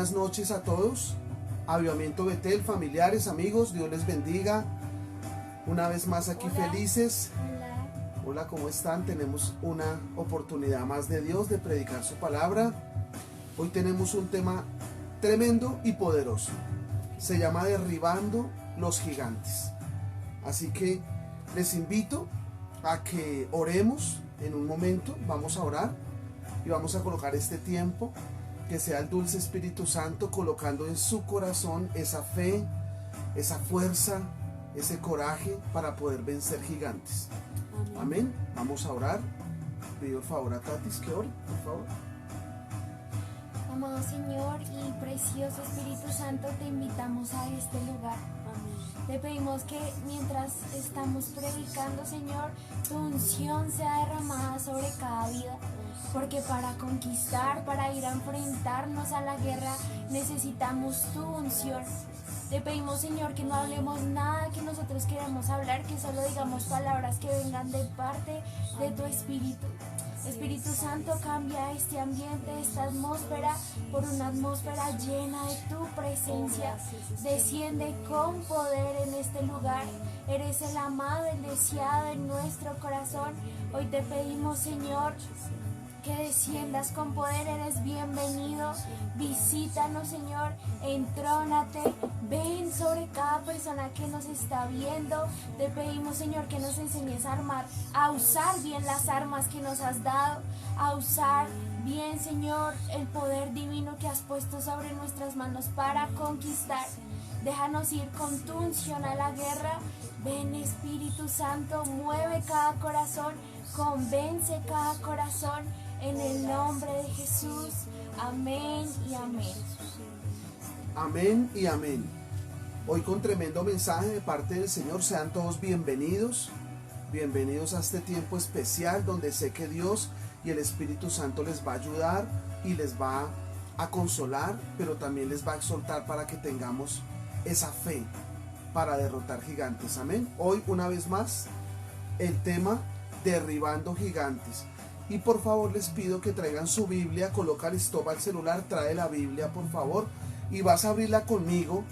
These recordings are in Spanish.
buenas noches a todos. Avivamiento Betel, familiares, amigos, Dios les bendiga. Una vez más aquí felices. Hola, ¿cómo están? Tenemos una oportunidad más de Dios de predicar su palabra. Hoy tenemos un tema tremendo y poderoso. Se llama Derribando los gigantes. Así que les invito a que oremos en un momento. Vamos a orar y vamos a colocar este tiempo, que sea el dulce Espíritu Santo colocando en su corazón esa fe, esa fuerza, ese coraje para poder vencer gigantes. Amén. Vamos a orar. Pido el favor a Tatis que ore, por favor. Amado Señor y precioso Espíritu Santo, te invitamos a este lugar. Te pedimos que mientras estamos predicando, Señor, tu unción sea derramada sobre cada vida, porque para conquistar, para ir a enfrentarnos a la guerra, necesitamos tu unción. Te pedimos, Señor, que no hablemos nada que nosotros queramos hablar, que solo digamos palabras que vengan de parte de tu Espíritu. Espíritu Santo, cambia este ambiente, esta atmósfera, por una atmósfera llena de tu presencia. Desciende con poder en este lugar. Eres el amado, el deseado en nuestro corazón. Hoy te pedimos, Señor, que desciendas con poder. Eres bienvenido. Visítanos, Señor, entrónate, ven sobre cada persona que nos está viendo. Te pedimos, Señor, que nos enseñes a usar bien las armas que nos has dado, a usar bien, Señor, el poder divino que has puesto sobre nuestras manos para conquistar. Déjanos ir con tu unción a la guerra. Ven, Espíritu Santo, mueve cada corazón, convence cada corazón. En el nombre de Jesús, amén y amén. Amén y amén. Hoy con tremendo mensaje de parte del Señor. Sean todos bienvenidos. Bienvenidos a este tiempo especial donde sé que Dios y el Espíritu Santo les va a ayudar y les va a consolar, pero también les va a exhortar para que tengamos esa fe para derrotar gigantes. Amén. Hoy una vez más el tema derribando gigantes. Y por favor les pido que traigan su Biblia, coloca el stop al celular, trae la Biblia por favor y vas a abrirla conmigo,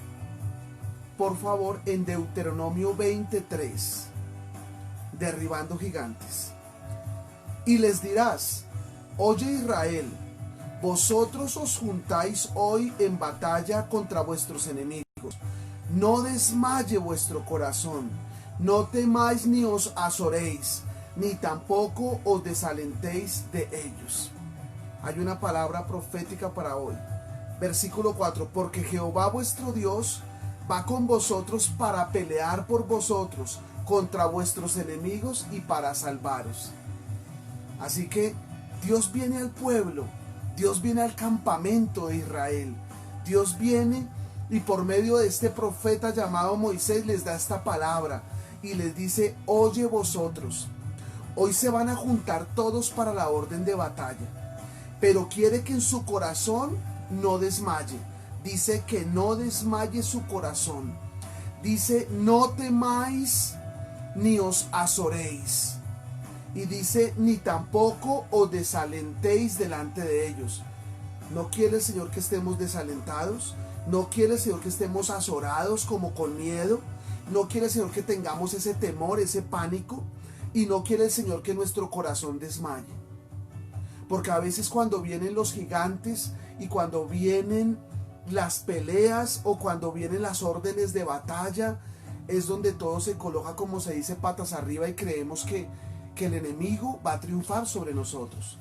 por favor, en Deuteronomio 23, derribando gigantes. Y les dirás: oye Israel, vosotros os juntáis hoy en batalla contra vuestros enemigos. No desmaye vuestro corazón, no temáis ni os azoréis, ni tampoco os desalentéis de ellos. Hay una palabra profética para hoy. Versículo 4: porque Jehová vuestro Dios va con vosotros para pelear por vosotros contra vuestros enemigos y para salvaros. Así que Dios viene al pueblo, Dios viene al campamento de Israel. Dios viene y por medio de este profeta llamado Moisés les da esta palabra y les dice: oye vosotros. Hoy se van a juntar todos para la orden de batalla, pero quiere que en su corazón no desmaye. Dice que no desmaye su corazón. Dice: no temáis ni os azoréis. Y dice: ni tampoco os desalentéis delante de ellos. ¿No quiere el Señor que estemos desalentados? ¿No quiere el Señor que estemos azorados, como con miedo? ¿No quiere el Señor que tengamos ese temor, ese pánico? Y no quiere el Señor que nuestro corazón desmaye. Porque a veces cuando vienen los gigantes y cuando vienen las peleas o cuando vienen las órdenes de batalla, es donde todo se coloca, como se dice, patas arriba y creemos que el enemigo va a triunfar sobre nosotros.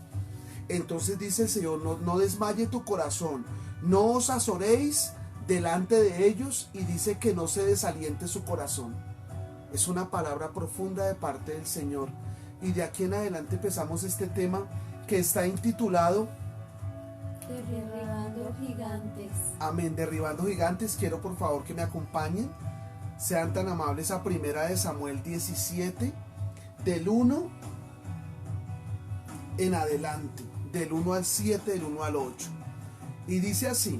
Entonces dice el Señor: no desmaye tu corazón, no os azoréis delante de ellos, y dice que no se desaliente su corazón. Es una palabra profunda de parte del Señor. Y de aquí en adelante empezamos este tema que está intitulado Derribando gigantes. Amén, derribando gigantes. Quiero por favor que me acompañen. Sean tan amables a 1 Samuel 17, del 1 en adelante, del 1 al 7, del 1 al 8. Y dice así: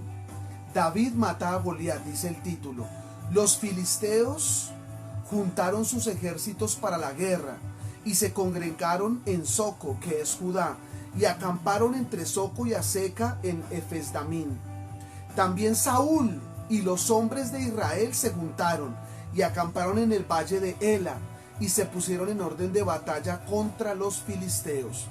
David mata a Goliat, dice el título. Los filisteos juntaron sus ejércitos para la guerra y se congregaron en Soco, que es Judá, y acamparon entre Soco y Aseca en Efesdamín. También Saúl y los hombres de Israel se juntaron y acamparon en el valle de Ela y se pusieron en orden de batalla contra los filisteos.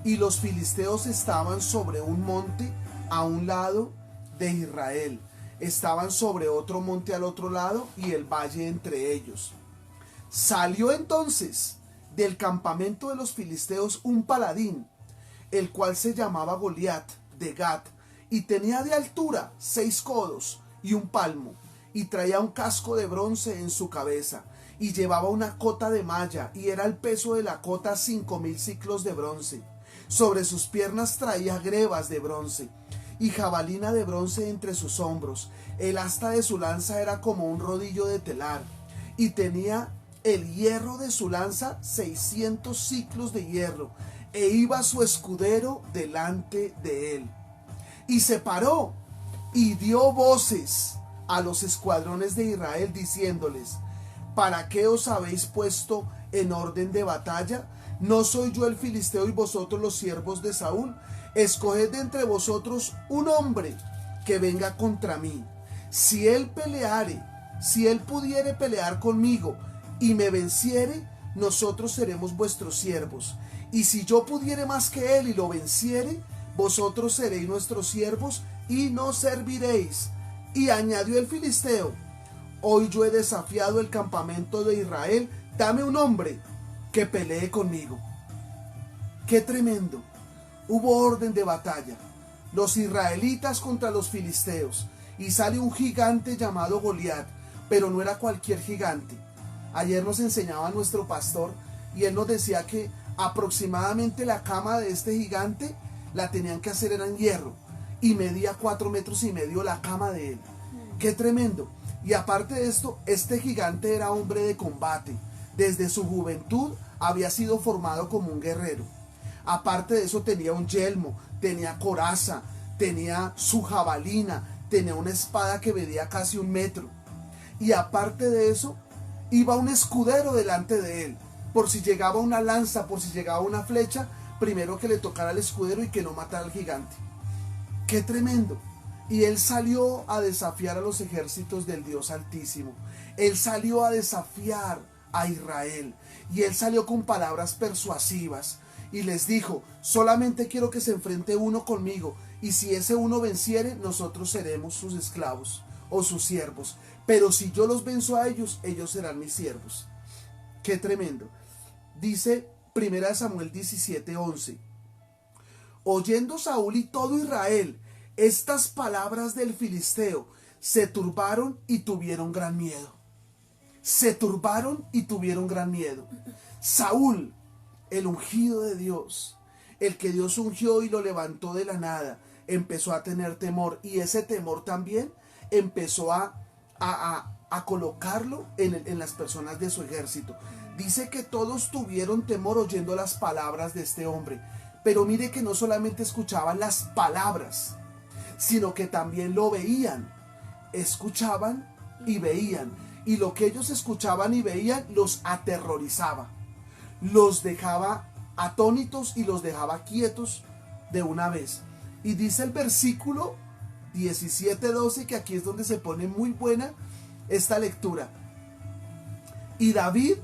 Y los filisteos estaban sobre un monte a un lado de Israel, estaban sobre otro monte al otro lado y el valle entre ellos. Salió entonces del campamento de los filisteos un paladín, el cual se llamaba Goliat de Gat, y tenía de altura 6 codos y un palmo, y traía un casco de bronce en su cabeza, y llevaba una cota de malla, y era el peso de la cota 5000 siclos de bronce. Sobre sus piernas traía grebas de bronce, y jabalina de bronce entre sus hombros. El asta de su lanza era como un rodillo de telar, y tenía el hierro de su lanza 600 siclos de hierro, e iba su escudero delante de él. Y se paró y dio voces a los escuadrones de Israel diciéndoles: ¿para qué os habéis puesto en orden de batalla? ¿No soy yo el filisteo y vosotros los siervos de Saúl? Escoged de entre vosotros un hombre que venga contra mí. Si él pudiere pelear conmigo y me venciere, nosotros seremos vuestros siervos. Y si yo pudiere más que él y lo venciere, vosotros seréis nuestros siervos y nos serviréis. Y añadió el filisteo: hoy yo he desafiado el campamento de Israel, dame un hombre que pelee conmigo. ¡Qué tremendo! Hubo orden de batalla, los israelitas contra los filisteos, y sale un gigante llamado Goliat, pero no era cualquier gigante. Ayer nos enseñaba nuestro pastor y él nos decía que aproximadamente la cama de este gigante la tenían que hacer en hierro, y medía 4,5 metros la cama de él. ¡Qué tremendo! Y aparte de esto, este gigante era hombre de combate. Desde su juventud había sido formado como un guerrero. Aparte de eso, tenía un yelmo, tenía coraza, tenía su jabalina, tenía una espada que medía casi 1 metro. Y aparte de eso, iba un escudero delante de él, por si llegaba una lanza, por si llegaba una flecha, primero que le tocara al escudero y que no matara al gigante. ¡Qué tremendo! Y él salió a desafiar a los ejércitos del Dios Altísimo. Él salió a desafiar a Israel. Y él salió con palabras persuasivas. Y les dijo: solamente quiero que se enfrente uno conmigo. Y si ese uno venciere, nosotros seremos sus esclavos o sus siervos. Pero si yo los venzo a ellos, ellos serán mis siervos. ¡Qué tremendo! Dice 1 Samuel 17:11. Oyendo Saúl y todo Israel estas palabras del filisteo, se turbaron y tuvieron gran miedo. Se turbaron y tuvieron gran miedo. Saúl, el ungido de Dios, el que Dios ungió y lo levantó de la nada, empezó a tener temor, y ese temor también empezó a colocarlo en las personas de su ejército. Dice que todos tuvieron temor oyendo las palabras de este hombre. Pero mire que no solamente escuchaban las palabras, sino que también lo veían. Escuchaban y veían. Y lo que ellos escuchaban y veían los aterrorizaba. Los dejaba atónitos y los dejaba quietos de una vez. Y dice el versículo 17-12, que aquí es donde se pone muy buena esta lectura. Y David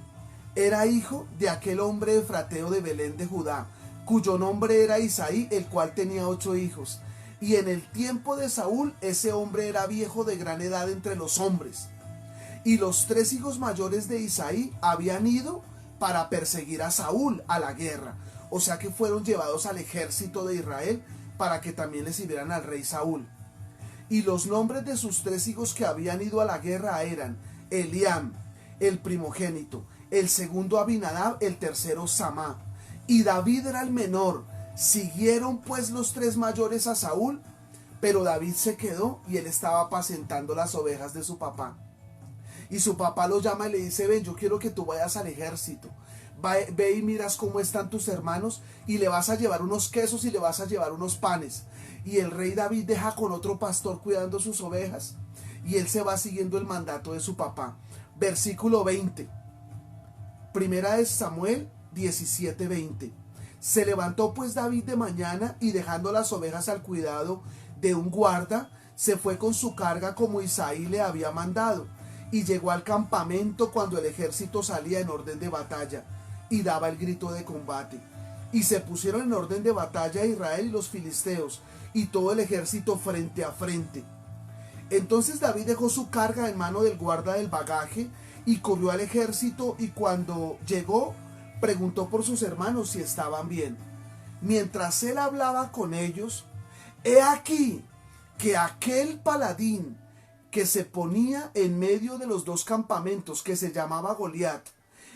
era hijo de aquel hombre efrateo de Belén de Judá, cuyo nombre era Isaí, el cual tenía 8 hijos. Y en el tiempo de Saúl, ese hombre era viejo de gran edad entre los hombres. Y los 3 hijos mayores de Isaí habían ido para perseguir a Saúl a la guerra. O sea que fueron llevados al ejército de Israel para que también le sirvieran al rey Saúl. Y los nombres de sus 3 hijos que habían ido a la guerra eran Eliam, el primogénito, el segundo Abinadab, el tercero Samá. Y David era el menor. Siguieron pues los 3 mayores a Saúl, pero David se quedó y él estaba apacentando las ovejas de su papá. Y su papá lo llama y le dice: ven, yo quiero que tú vayas al ejército. Ve y miras cómo están tus hermanos, y le vas a llevar unos quesos y le vas a llevar unos panes. Y el rey David deja con otro pastor cuidando sus ovejas, y él se va siguiendo el mandato de su papá. Versículo 20. Primera de Samuel 17:20. Se levantó pues David de mañana, y dejando las ovejas al cuidado de un guarda, se fue con su carga como Isaí le había mandado, y llegó al campamento cuando el ejército salía en orden de batalla y daba el grito de combate. Y se pusieron en orden de batalla Israel y los filisteos, y todo el ejército frente a frente. Entonces David dejó su carga en mano del guarda del bagaje y corrió al ejército, y cuando llegó preguntó por sus hermanos si estaban bien. Mientras él hablaba con ellos, he aquí que aquel paladín que se ponía en medio de los dos campamentos, que se llamaba Goliat,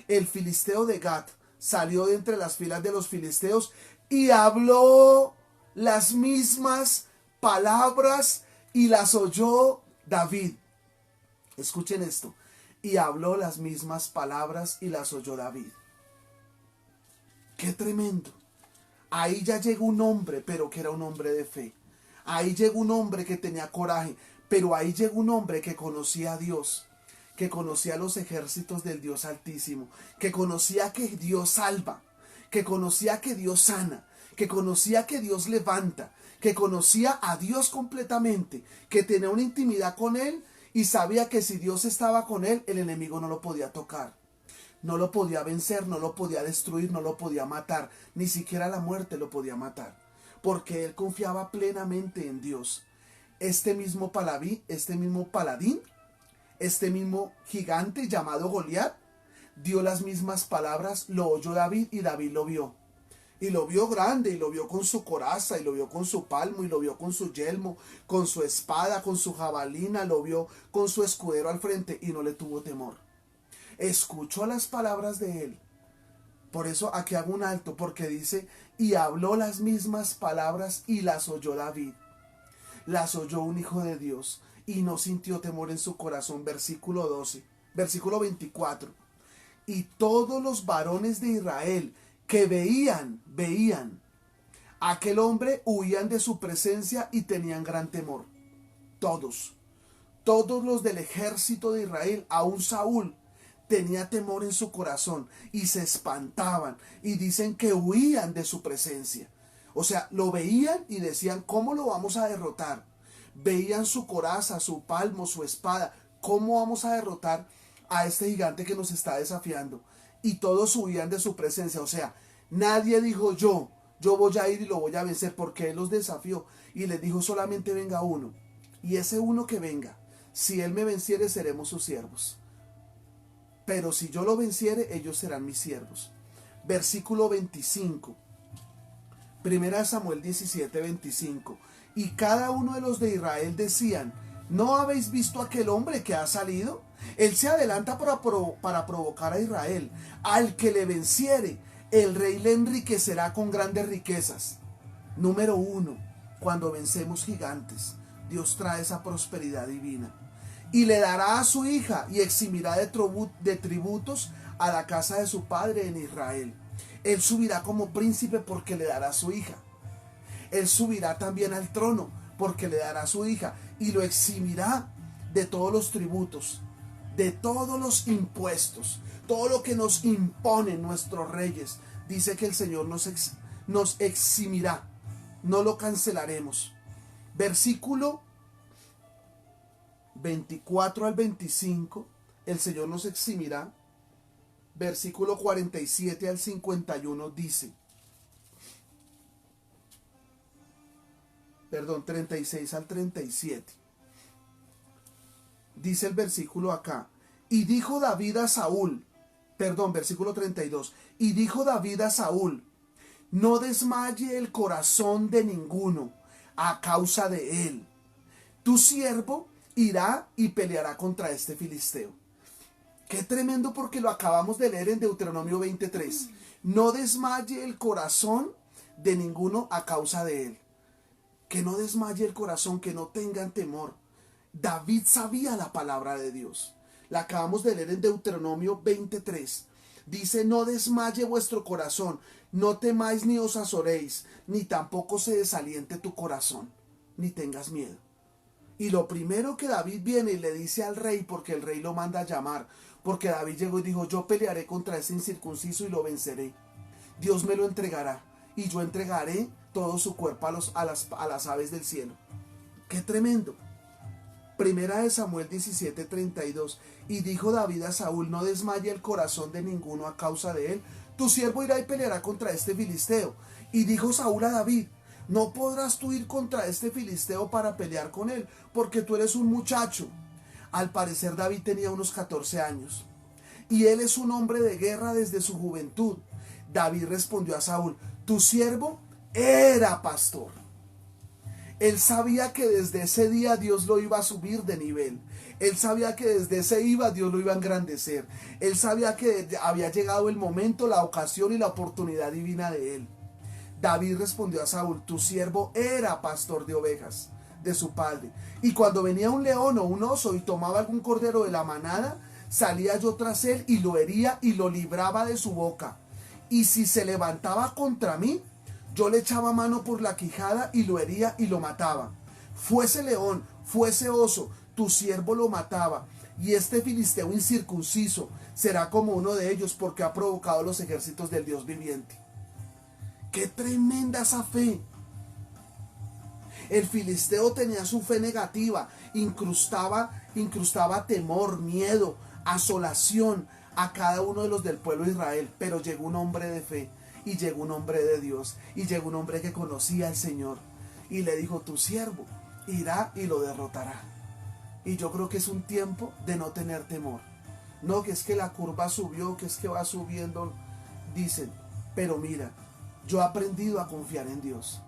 el filisteo de Gat, salió de entre las filas de los filisteos y habló las mismas palabras y las oyó David. Escuchen esto. Y habló las mismas palabras y las oyó David. ¡Qué tremendo! Ahí ya llegó un hombre, pero que era un hombre de fe. Ahí llegó un hombre que tenía coraje, pero ahí llegó un hombre que conocía a Dios, que conocía los ejércitos del Dios Altísimo, que conocía que Dios salva, que conocía que Dios sana, que conocía que Dios levanta, que conocía a Dios completamente, que tenía una intimidad con Él y sabía que si Dios estaba con Él, el enemigo no lo podía tocar, no lo podía vencer, no lo podía destruir, no lo podía matar, ni siquiera la muerte lo podía matar, porque él confiaba plenamente en Dios. Este mismo paladín, este mismo gigante llamado Goliat, dio las mismas palabras, lo oyó David y David lo vio. Y lo vio grande, y lo vio con su coraza, y lo vio con su palmo, y lo vio con su yelmo, con su espada, con su jabalina, lo vio con su escudero al frente, y no le tuvo temor. Escuchó las palabras de él. Por eso aquí hago un alto, porque dice, y habló las mismas palabras y las oyó David. Las oyó un hijo de Dios y no sintió temor en su corazón. Versículo 12, versículo 24. Y todos los varones de Israel que veían a aquel hombre huían de su presencia y tenían gran temor. Todos los del ejército de Israel, aún Saúl, tenía temor en su corazón y se espantaban y dicen que huían de su presencia. O sea, lo veían y decían, ¿cómo lo vamos a derrotar? Veían su coraza, su palmo, su espada. ¿Cómo vamos a derrotar a este gigante que nos está desafiando? Y todos huían de su presencia. O sea, nadie dijo yo voy a ir y lo voy a vencer, porque él los desafió y les dijo solamente venga uno. Y ese uno que venga, si él me venciere, seremos sus siervos. Pero si yo lo venciere, ellos serán mis siervos. Versículo 25. Primera Samuel 17, 25. Y cada uno de los de Israel decían, ¿no habéis visto aquel hombre que ha salido? Él se adelanta para provocar a Israel. Al que le venciere, el rey le enriquecerá con grandes riquezas. Número 1. Cuando vencemos gigantes, Dios trae esa prosperidad divina. Y le dará a su hija y eximirá de tributos a la casa de su padre en Israel. Él subirá como príncipe porque le dará a su hija. Él subirá también al trono porque le dará a su hija y lo eximirá de todos los tributos, de todos los impuestos, todo lo que nos imponen nuestros reyes. Dice que el Señor nos eximirá, no lo cancelaremos. Versículo 24 al 25, el Señor nos eximirá. Versículo 47 al 51 dice, 36 al 37. Dice el versículo acá, y dijo David a Saúl, versículo 32, y dijo David a Saúl, no desmaye el corazón de ninguno a causa de él. Tu siervo irá y peleará contra este filisteo. Qué tremendo, porque lo acabamos de leer en Deuteronomio 23. No desmaye el corazón de ninguno a causa de él. Que no desmaye el corazón, que no tengan temor. David sabía la palabra de Dios. La acabamos de leer en Deuteronomio 23. Dice, no desmaye vuestro corazón, no temáis ni os azoréis, ni tampoco se desaliente tu corazón, ni tengas miedo. Y lo primero que David viene y le dice al rey, porque el rey lo manda a llamar, porque David llegó y dijo, yo pelearé contra ese incircunciso y lo venceré. Dios me lo entregará y yo entregaré todo su cuerpo a las aves del cielo. ¡Qué tremendo! Primera de Samuel 17:32. Y dijo David a Saúl: no desmaye el corazón de ninguno a causa de él. Tu siervo irá y peleará contra este filisteo. Y dijo Saúl a David: no podrás tú ir contra este filisteo para pelear con él, porque tú eres un muchacho. Al parecer David tenía unos 14 años. Y él es un hombre de guerra desde su juventud. David respondió a Saúl: tu siervo era pastor. Él sabía que desde ese día Dios lo iba a subir de nivel. Él sabía que desde ese día Dios lo iba a engrandecer. Él sabía que había llegado el momento, la ocasión y la oportunidad divina de él. David respondió a Saúl: tu siervo era pastor de ovejas de su padre. Y cuando venía un león o un oso y tomaba algún cordero de la manada, salía yo tras él y lo hería y lo libraba de su boca. Y si se levantaba contra mí, yo le echaba mano por la quijada y lo hería y lo mataba. Fuese león, fuese oso, tu siervo lo mataba. Y este filisteo incircunciso será como uno de ellos, porque ha provocado los ejércitos del Dios viviente. ¡Qué tremenda esa fe! El filisteo tenía su fe negativa, incrustaba temor, miedo, asolación a cada uno de los del pueblo de Israel. Pero llegó un hombre de fe, y llegó un hombre de Dios, y llegó un hombre que conocía al Señor, y le dijo: tu siervo irá y lo derrotará. Y yo creo que es un tiempo de no tener temor. No, que es que la curva subió, que es que va subiendo, dicen. Pero mira, yo he aprendido a confiar en Dios.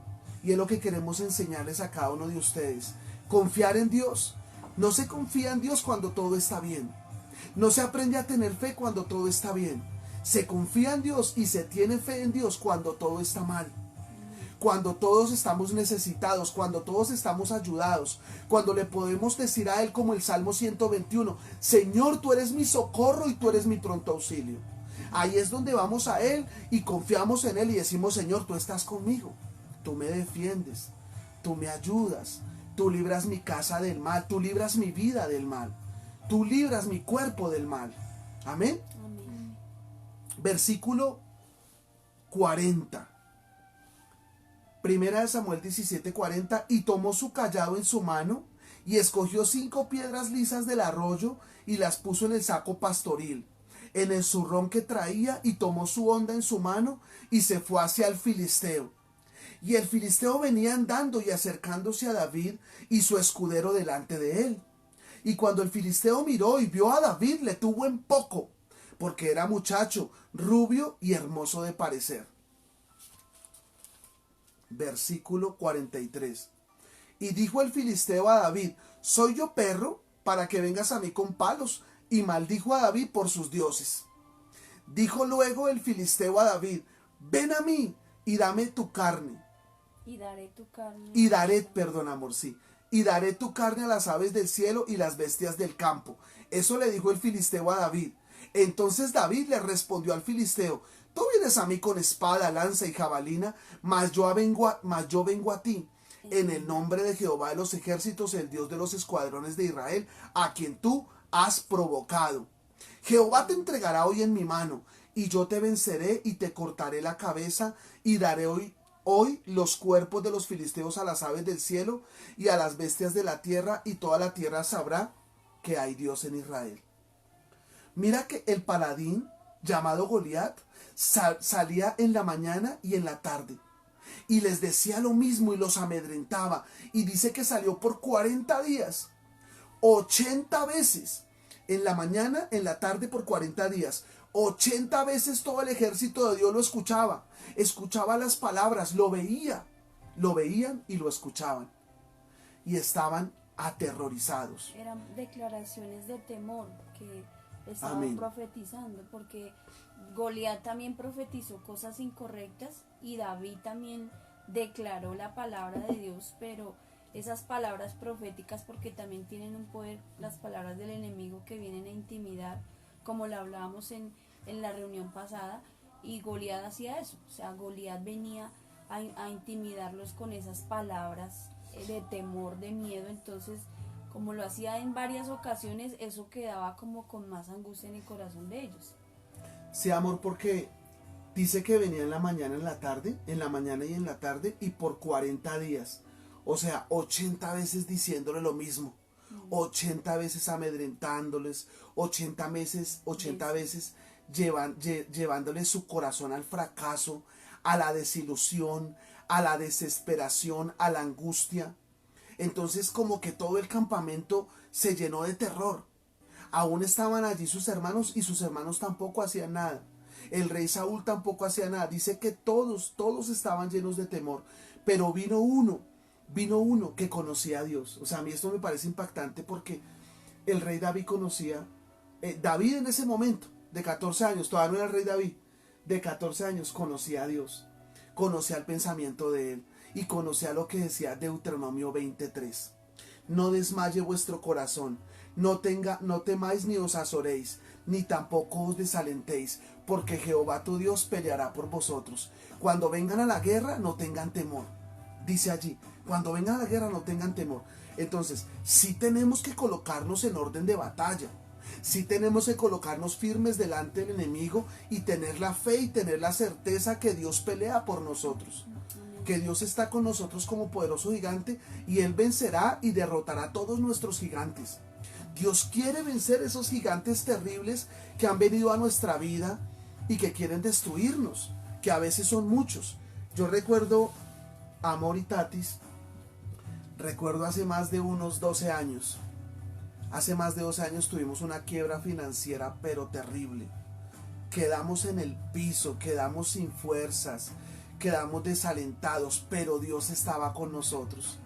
Y es lo que queremos enseñarles a cada uno de ustedes. Confiar en Dios. No se confía en Dios cuando todo está bien. No se aprende a tener fe cuando todo está bien. Se confía en Dios y se tiene fe en Dios cuando todo está mal. Cuando todos estamos necesitados, cuando todos estamos ayudados, cuando le podemos decir a Él, como el Salmo 121, Señor, tú eres mi socorro y tú eres mi pronto auxilio. Ahí es donde vamos a Él y confiamos en Él y decimos: Señor, tú estás conmigo, tú me defiendes, tú me ayudas, tú libras mi casa del mal, tú libras mi vida del mal, tú libras mi cuerpo del mal. Amén. Amén. Versículo 40. Primera de Samuel 17:40. Y tomó su cayado en su mano y escogió 5 piedras lisas del arroyo y las puso en el saco pastoril, en el zurrón que traía, y tomó su honda en su mano y se fue hacia el filisteo. Y el filisteo venía andando y acercándose a David y su escudero delante de él. Y cuando el filisteo miró y vio a David, le tuvo en poco, porque era muchacho, rubio y hermoso de parecer. Versículo 43. Y dijo el filisteo a David: ¿soy yo perro para que vengas a mí con palos? Y maldijo a David por sus dioses. Dijo luego el filisteo a David: ven a mí y dame tu carne. Y daré tu carne. Y daré tu carne a las aves del cielo y las bestias del campo. Eso le dijo el filisteo a David. Entonces David le respondió al filisteo: tú vienes a mí con espada, lanza y jabalina, mas yo vengo a ti en el nombre de Jehová de los ejércitos, el Dios de los escuadrones de Israel, a quien tú has provocado. Jehová te entregará hoy en mi mano, y yo te venceré y te cortaré la cabeza, y daré hoy los cuerpos de los filisteos a las aves del cielo y a las bestias de la tierra, y toda la tierra sabrá que hay Dios en Israel. Mira que el paladín llamado Goliat salía en la mañana y en la tarde, y les decía lo mismo y los amedrentaba, y dice que salió por 40 días, 80 veces, en la mañana, en la tarde, por 40 días, 80 veces todo el ejército de Dios lo escuchaba las palabras, lo veían y lo escuchaban, y estaban aterrorizados. Eran declaraciones de temor que estaban Amén. profetizando, porque Goliat también profetizó cosas incorrectas y David también declaró la palabra de Dios, pero esas palabras proféticas, porque también tienen un poder, las palabras del enemigo que vienen a intimidar, como lo hablábamos en la reunión pasada, y Goliat hacía eso, o sea, Goliat venía a intimidarlos con esas palabras de temor, de miedo. Entonces, como lo hacía en varias ocasiones, eso quedaba como con más angustia en el corazón de ellos. Sí, amor, porque dice que venía en la mañana y en la tarde, y por 40 días. O sea, 80 veces diciéndole lo mismo. 80 veces amedrentándoles, 80 veces llevándoles su corazón al fracaso, a la desilusión, a la desesperación, a la angustia. Entonces como que todo el campamento se llenó de terror. Aún estaban allí sus hermanos y sus hermanos tampoco hacían nada. El rey Saúl tampoco hacía nada. Dice que todos estaban llenos de temor. Pero vino uno que conocía a Dios. O sea, a mí esto me parece impactante porque el rey David conocía, David en ese momento, de 14 años, todavía no era el rey David, de 14 años conocía a Dios, conocía el pensamiento de él y conocía lo que decía Deuteronomio 23. No desmaye vuestro corazón, no temáis ni os azoréis, ni tampoco os desalentéis, porque Jehová tu Dios peleará por vosotros. Cuando vengan a la guerra, no tengan temor. Dice allí, cuando vengan a la guerra, no tengan temor. Entonces, sí tenemos que colocarnos en orden de batalla. Sí tenemos que colocarnos firmes delante del enemigo y tener la fe y tener la certeza que Dios pelea por nosotros. Que Dios está con nosotros como poderoso gigante y Él vencerá y derrotará a todos nuestros gigantes. Dios quiere vencer esos gigantes terribles que han venido a nuestra vida y que quieren destruirnos, que a veces son muchos. Yo recuerdo, Amor y Tatis, recuerdo hace más de unos 12 años. Hace más de 12 años tuvimos una quiebra financiera pero terrible. Quedamos en el piso, quedamos sin fuerzas, quedamos desalentados, pero Dios estaba con nosotros.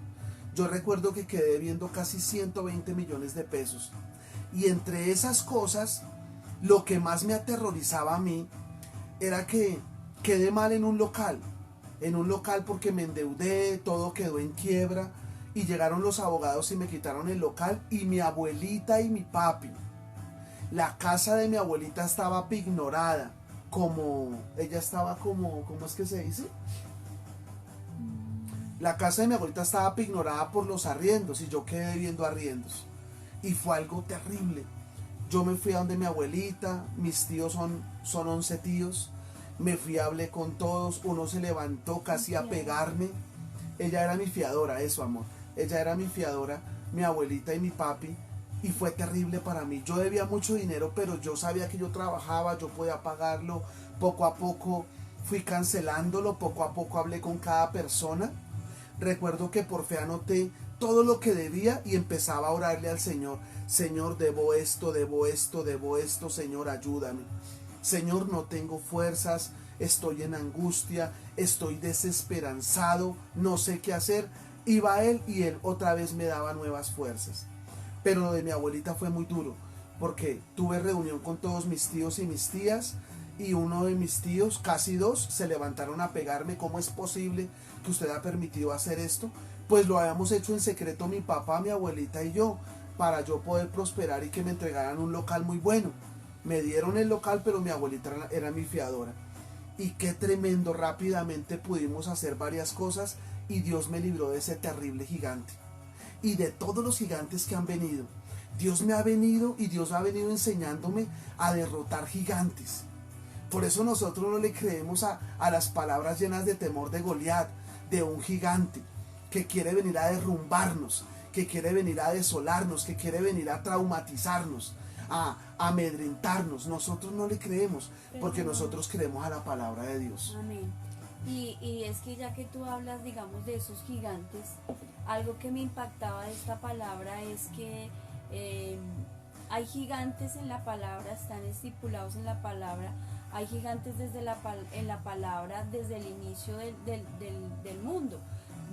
Yo recuerdo que quedé debiendo casi 120 millones de pesos. Y entre esas cosas, lo que más me aterrorizaba a mí era que quedé mal en un local porque me endeudé, todo quedó en quiebra y llegaron los abogados y me quitaron el local y mi abuelita y mi papi. La casa de mi abuelita estaba pignorada, ¿cómo es que se dice? La casa de mi abuelita estaba pignorada por los arriendos y yo quedé debiendo arriendos. Y fue algo terrible. Yo me fui a donde mi abuelita, mis tíos son 11 tíos. Me fui, hablé con todos, uno se levantó casi a pegarme. Ella era mi fiadora, eso, amor. Ella era mi fiadora, mi abuelita y mi papi. Y fue terrible para mí. Yo debía mucho dinero, pero yo sabía que yo trabajaba, yo podía pagarlo. Poco a poco fui cancelándolo, poco a poco hablé con cada persona. Recuerdo que por fe anoté todo lo que debía y empezaba a orarle al Señor. Señor, debo esto, Señor, ayúdame. Señor, no tengo fuerzas, estoy en angustia, estoy desesperanzado, no sé qué hacer. Iba él y él otra vez me daba nuevas fuerzas. Pero lo de mi abuelita fue muy duro, porque tuve reunión con todos mis tíos y mis tías, y uno de mis tíos, casi dos, se levantaron a pegarme. ¿Cómo es posible que usted ha permitido hacer esto? Pues lo habíamos hecho en secreto mi papá, mi abuelita y yo, para yo poder prosperar y que me entregaran un local muy bueno. Me dieron el local, pero mi abuelita era mi fiadora. Y qué tremendo, rápidamente pudimos hacer varias cosas y Dios me libró de ese terrible gigante. Y de todos los gigantes que han venido, Dios me ha venido y Dios ha venido enseñándome a derrotar gigantes. Por eso nosotros no le creemos a las palabras llenas de temor de Goliat, de un gigante que quiere venir a derrumbarnos, que quiere venir a desolarnos, que quiere venir a traumatizarnos, a amedrentarnos. Nosotros no le creemos, porque nosotros creemos a la palabra de Dios. Amén. Y es que ya que tú hablas, digamos, de esos gigantes, algo que me impactaba de esta palabra es que hay gigantes en la palabra, están estipulados en la palabra. Hay gigantes en la palabra desde el inicio del mundo,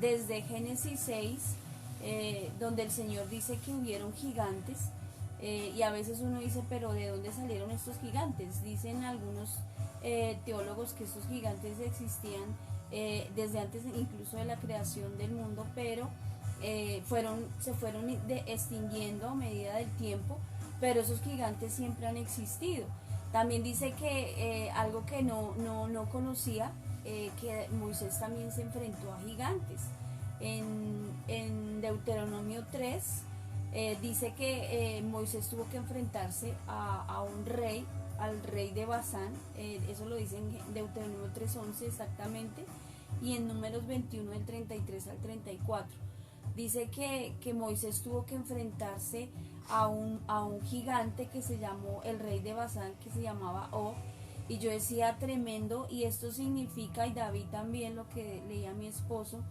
desde Génesis 6, donde el Señor dice que hubieron gigantes, y a veces uno dice, pero ¿de dónde salieron estos gigantes? Dicen algunos teólogos que estos gigantes existían desde antes incluso de la creación del mundo, pero se fueron extinguiendo a medida del tiempo, pero esos gigantes siempre han existido. También dice que algo que no conocía, que Moisés también se enfrentó a gigantes. En Deuteronomio 3 dice que Moisés tuvo que enfrentarse a un rey, al rey de Basán. Eso lo dice en Deuteronomio 3:11 exactamente, y en Números 21 del 33 al 34. dice que Moisés tuvo que enfrentarse a un gigante que se llamó el rey de Basán, que se llamaba Og, y yo decía tremendo, y esto significa, y David también, lo que leía mi esposo,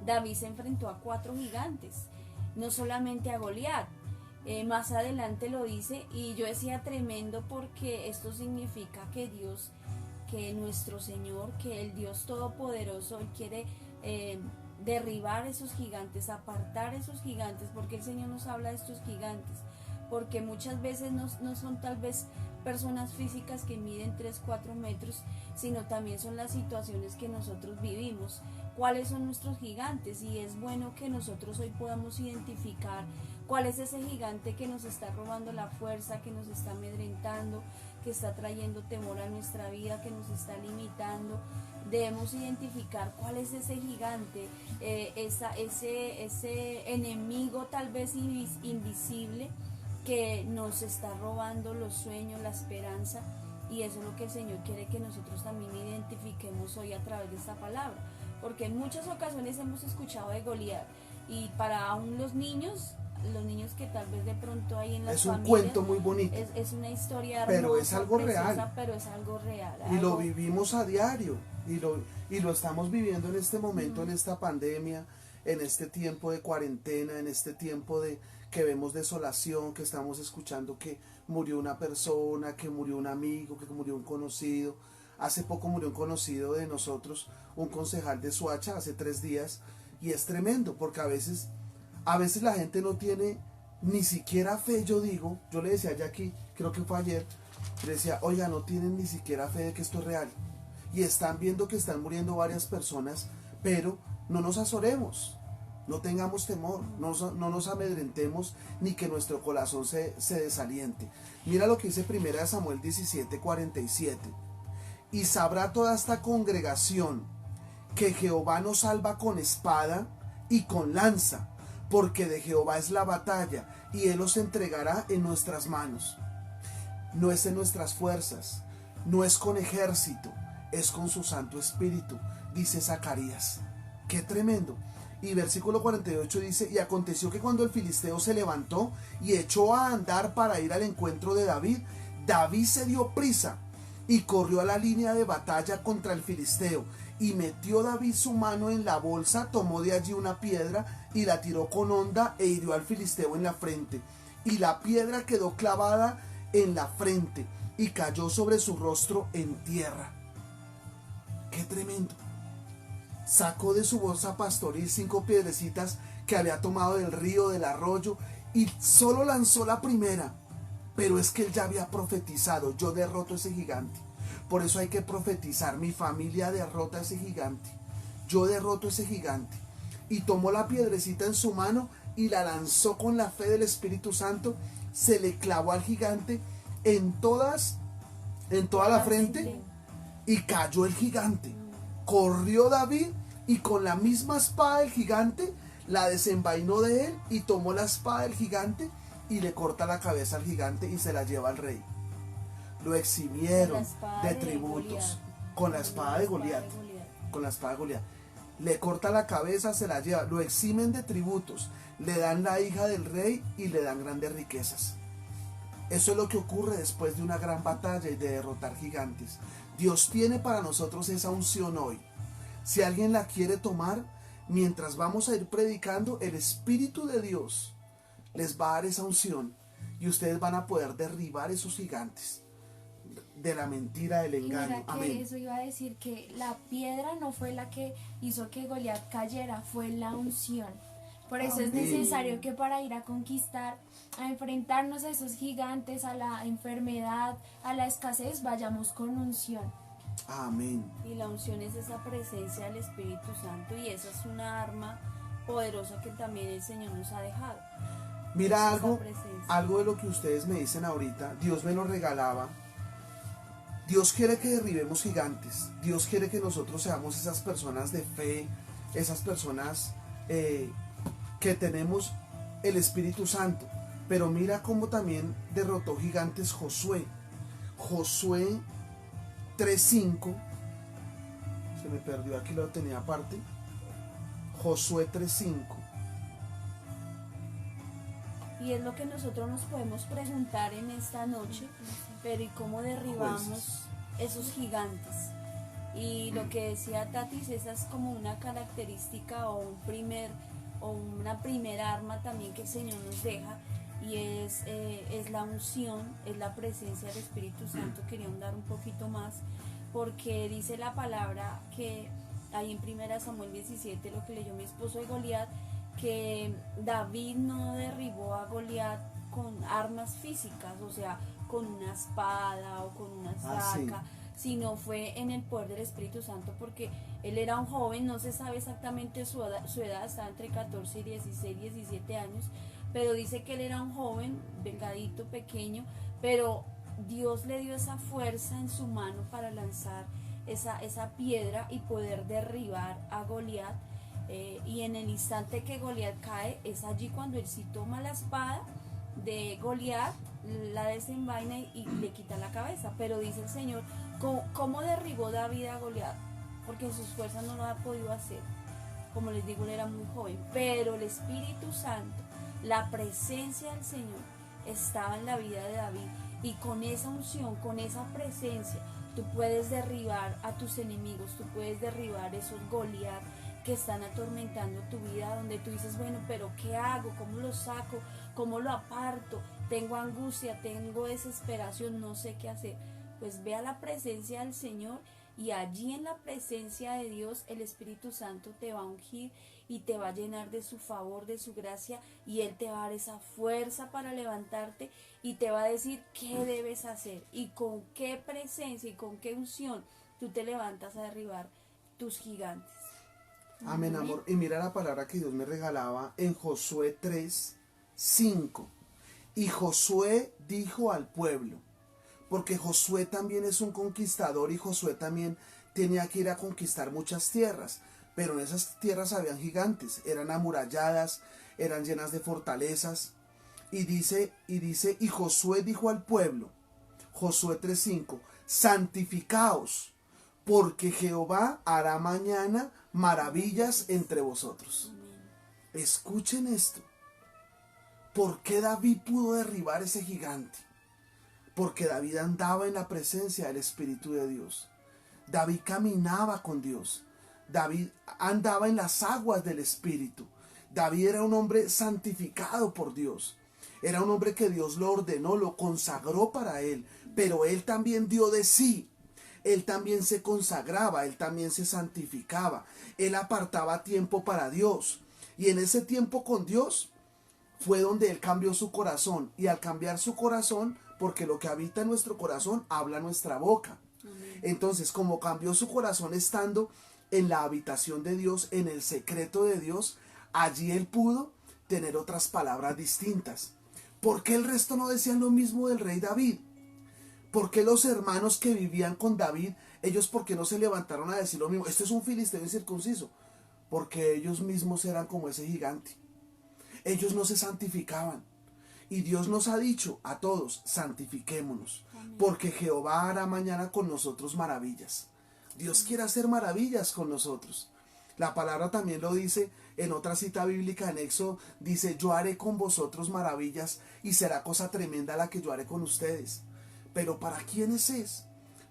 David se enfrentó a 4 gigantes, no solamente a Goliat. Más adelante lo dice, y yo decía tremendo porque esto significa que Dios, que nuestro Señor, que el Dios Todopoderoso, Él quiere derribar esos gigantes, apartar esos gigantes, porque el Señor nos habla de estos gigantes, porque muchas veces no son tal vez personas físicas que miden 3, 4 metros, sino también son las situaciones que nosotros vivimos, cuáles son nuestros gigantes, y es bueno que nosotros hoy podamos identificar cuál es ese gigante que nos está robando la fuerza, que nos está amedrentando, que está trayendo temor a nuestra vida, que nos está limitando. Debemos identificar cuál es ese gigante, ese enemigo tal vez invisible que nos está robando los sueños, la esperanza, y eso es lo que el Señor quiere que nosotros también identifiquemos hoy a través de esta palabra, porque en muchas ocasiones hemos escuchado de Goliat, y para aún los niños que tal vez de pronto hay en las familias, es un cuento muy bonito, es una historia hermosa, pero es algo preciosa, real, pero es algo real, y lo vivimos a diario, y lo estamos viviendo en este momento, en esta pandemia, en este tiempo de cuarentena, en este tiempo de que vemos desolación, que estamos escuchando que murió una persona, que murió un amigo, que murió un conocido. Hace poco murió un conocido de nosotros, un concejal de Soacha, hace 3 días, y es tremendo, porque a veces la gente no tiene ni siquiera fe. Yo le decía a Jackie, creo que fue ayer, le decía, oiga, no tienen ni siquiera fe de que esto es real, y están viendo que están muriendo varias personas, pero no nos azoremos, no tengamos temor, no nos amedrentemos, ni que nuestro corazón se desaliente. Mira lo que dice 1 Samuel 17:47. Y sabrá toda esta congregación que Jehová nos salva con espada y con lanza, porque de Jehová es la batalla, y Él os entregará en nuestras manos. No es en nuestras fuerzas, no es con ejército, es con su Santo Espíritu, dice Zacarías. ¡Qué tremendo! Y versículo 48 dice, y aconteció que cuando el filisteo se levantó y echó a andar para ir al encuentro de David, David se dio prisa y corrió a la línea de batalla contra el filisteo, y metió David su mano en la bolsa, tomó de allí una piedra y la tiró con honda e hirió al filisteo en la frente, y la piedra quedó clavada en la frente y cayó sobre su rostro en tierra. ¡Qué tremendo! Sacó de su bolsa pastoril 5 piedrecitas que había tomado del río, del arroyo, y solo lanzó la primera. Pero es que él ya había profetizado, yo derroto ese gigante. Por eso hay que profetizar, mi familia derrota a ese gigante, yo derroto a ese gigante. Y tomó la piedrecita en su mano y la lanzó con la fe del Espíritu Santo, se le clavó al gigante en toda la frente, y cayó el gigante. Corrió David y con la misma espada del gigante la desenvainó de él, y tomó la espada del gigante y le corta la cabeza al gigante y se la lleva al rey. Lo eximieron de tributos con la espada de Goliat. Con la espada de Goliat. Le corta la cabeza, se la lleva, lo eximen de tributos, le dan la hija del rey y le dan grandes riquezas. Eso es lo que ocurre después de una gran batalla y de derrotar gigantes. Dios tiene para nosotros esa unción hoy. Si alguien la quiere tomar, mientras vamos a ir predicando, el Espíritu de Dios les va a dar esa unción, y ustedes van a poder derribar esos gigantes de la mentira, del engaño. Mira que amén. eso iba a decir, que la piedra no fue la que hizo que Goliat cayera, fue la unción. Por eso es Amén. necesario que para ir a conquistar, a enfrentarnos a esos gigantes, a la enfermedad, a la escasez, vayamos con unción. Amén. Y la unción es esa presencia del Espíritu Santo, y esa es una arma poderosa que también el Señor nos ha dejado. Mira, Esa presencia. algo de lo que ustedes me dicen ahorita, Dios me lo regalaba. Dios quiere que derribemos gigantes. Dios quiere que nosotros seamos esas personas de fe, esas personas que tenemos el Espíritu Santo. Pero mira cómo también derrotó gigantes Josué. Josué 3:5. Se me perdió, aquí lo tenía aparte. Josué 3:5. Y es lo que nosotros nos podemos preguntar en esta noche, pero ¿y cómo derribamos esos gigantes? Y lo que decía Tatis, esa es como una característica o una primera arma también que el Señor nos deja, y es la unción, es la presencia del Espíritu Santo. Quería ahondar un poquito más, porque dice la palabra que ahí en 1 Samuel 17, lo que leyó mi esposo de Goliat, que David no derribó a Goliat con armas físicas, o sea, con una espada o con una estaca, sino fue en el poder del Espíritu Santo, porque él era un joven, no se sabe exactamente su edad, estaba entre 14 y 16, 17 años, pero dice que él era un joven, delgadito, pequeño, pero Dios le dio esa fuerza en su mano para lanzar esa piedra y poder derribar a Goliat. Y en el instante que Goliat cae, es allí cuando él sí toma la espada de Goliat, la desenvaina y le quita la cabeza. Pero dice el Señor, ¿cómo derribó David a Goliat? Porque en sus fuerzas no lo ha podido hacer. Como les digo, él era muy joven, pero el Espíritu Santo, la presencia del Señor estaba en la vida de David, y con esa unción, con esa presencia, tú puedes derribar a tus enemigos, tú puedes derribar esos Goliat que están atormentando tu vida, donde tú dices, bueno, pero ¿qué hago? ¿Cómo lo saco? ¿Cómo lo aparto? Tengo angustia, tengo desesperación, no sé qué hacer. Pues ve a la presencia del Señor, y allí en la presencia de Dios el Espíritu Santo te va a ungir y te va a llenar de su favor, de su gracia, y Él te va a dar esa fuerza para levantarte y te va a decir qué debes hacer y con qué presencia y con qué unción tú te levantas a derribar tus gigantes. Amén, amor. Y mira la palabra que Dios me regalaba en Josué 3:5. Y Josué dijo al pueblo, porque Josué también es un conquistador, y Josué también tenía que ir a conquistar muchas tierras, pero en esas tierras habían gigantes, eran amuralladas, eran llenas de fortalezas. Y dice, y Josué dijo al pueblo, Josué 3:5, santificaos, porque Jehová hará mañana maravillas entre vosotros. Escuchen esto. ¿Por qué David pudo derribar ese gigante? Porque David andaba en la presencia del Espíritu de Dios. David caminaba con Dios. David andaba en las aguas del Espíritu. David era un hombre santificado por Dios. Era un hombre que Dios lo ordenó, lo consagró para él. Pero él también dio de sí. Él también se consagraba, él también se santificaba. Él apartaba tiempo para Dios. Y en ese tiempo con Dios fue donde él cambió su corazón. Y al cambiar su corazón, porque lo que habita en nuestro corazón habla nuestra boca. Entonces, como cambió su corazón estando en la habitación de Dios, en el secreto de Dios, allí él pudo tener otras palabras distintas. ¿Por qué el resto no decían lo mismo del rey David? ¿Por qué los hermanos que vivían con David, ellos por qué no se levantaron a decir lo mismo? Este es un filisteo incircunciso. Porque ellos mismos eran como ese gigante. Ellos no se santificaban. Y Dios nos ha dicho a todos, santifiquémonos. Amén. Porque Jehová hará mañana con nosotros maravillas. Dios quiere hacer maravillas con nosotros. La palabra también lo dice en otra cita bíblica en Éxodo. Dice, yo haré con vosotros maravillas y será cosa tremenda la que yo haré con ustedes. Pero ¿para quiénes es?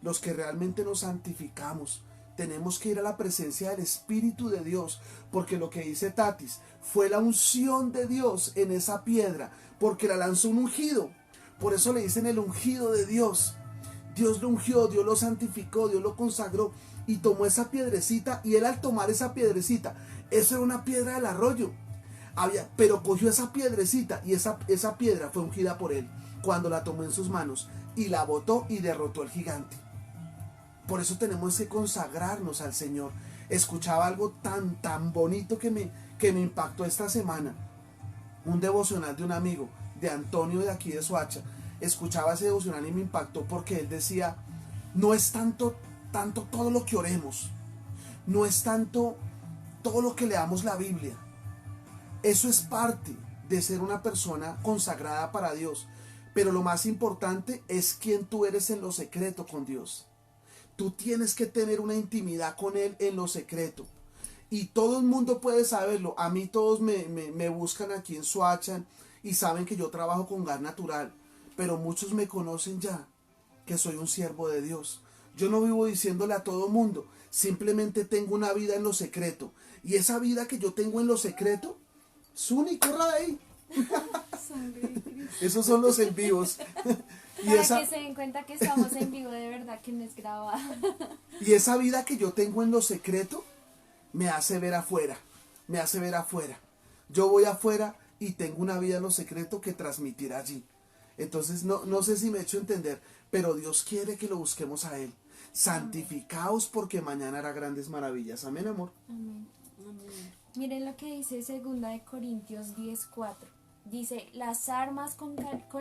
Los que realmente nos santificamos. Tenemos que ir a la presencia del Espíritu de Dios. Porque lo que dice Tatis, fue la unción de Dios en esa piedra. Porque la lanzó un ungido. Por eso le dicen el ungido de Dios. Dios lo ungió, Dios lo santificó, Dios lo consagró. Y tomó esa piedrecita. Y él al tomar esa piedrecita, eso era una piedra del arroyo. Pero cogió esa piedrecita y esa piedra fue ungida por él. Cuando la tomó en sus manos y la botó y derrotó al gigante. Por eso tenemos que consagrarnos al Señor. Escuchaba algo tan bonito que me impactó esta semana. Un devocional de un amigo, de Antonio de aquí de Soacha. Escuchaba ese devocional y me impactó porque él decía, no es tanto todo lo que oremos. No es tanto todo lo que leamos la Biblia. Eso es parte de ser una persona consagrada para Dios. Pero lo más importante es quién tú eres en lo secreto con Dios. Tú tienes que tener una intimidad con Él en lo secreto. Y todo el mundo puede saberlo. A mí todos me buscan aquí en Soacha y saben que yo trabajo con gas natural, pero muchos me conocen ya, que soy un siervo de Dios. Yo no vivo diciéndole a todo mundo, simplemente tengo una vida en lo secreto. Y esa vida que yo tengo en lo secreto, Suni, corra de ahí. Esos son los en vivos. Y Para que se den cuenta que estamos en vivo, de verdad que no es grabado. Y esa vida que yo tengo en lo secreto me hace ver afuera, me hace ver afuera. Yo voy afuera y tengo una vida en lo secreto que transmitir allí. Entonces no sé si me he hecho entender, pero Dios quiere que lo busquemos a Él. Santificaos porque mañana hará grandes maravillas. Amén, amor. Amén. Miren lo que dice 2 de Corintios 10:4. Dice, las armas con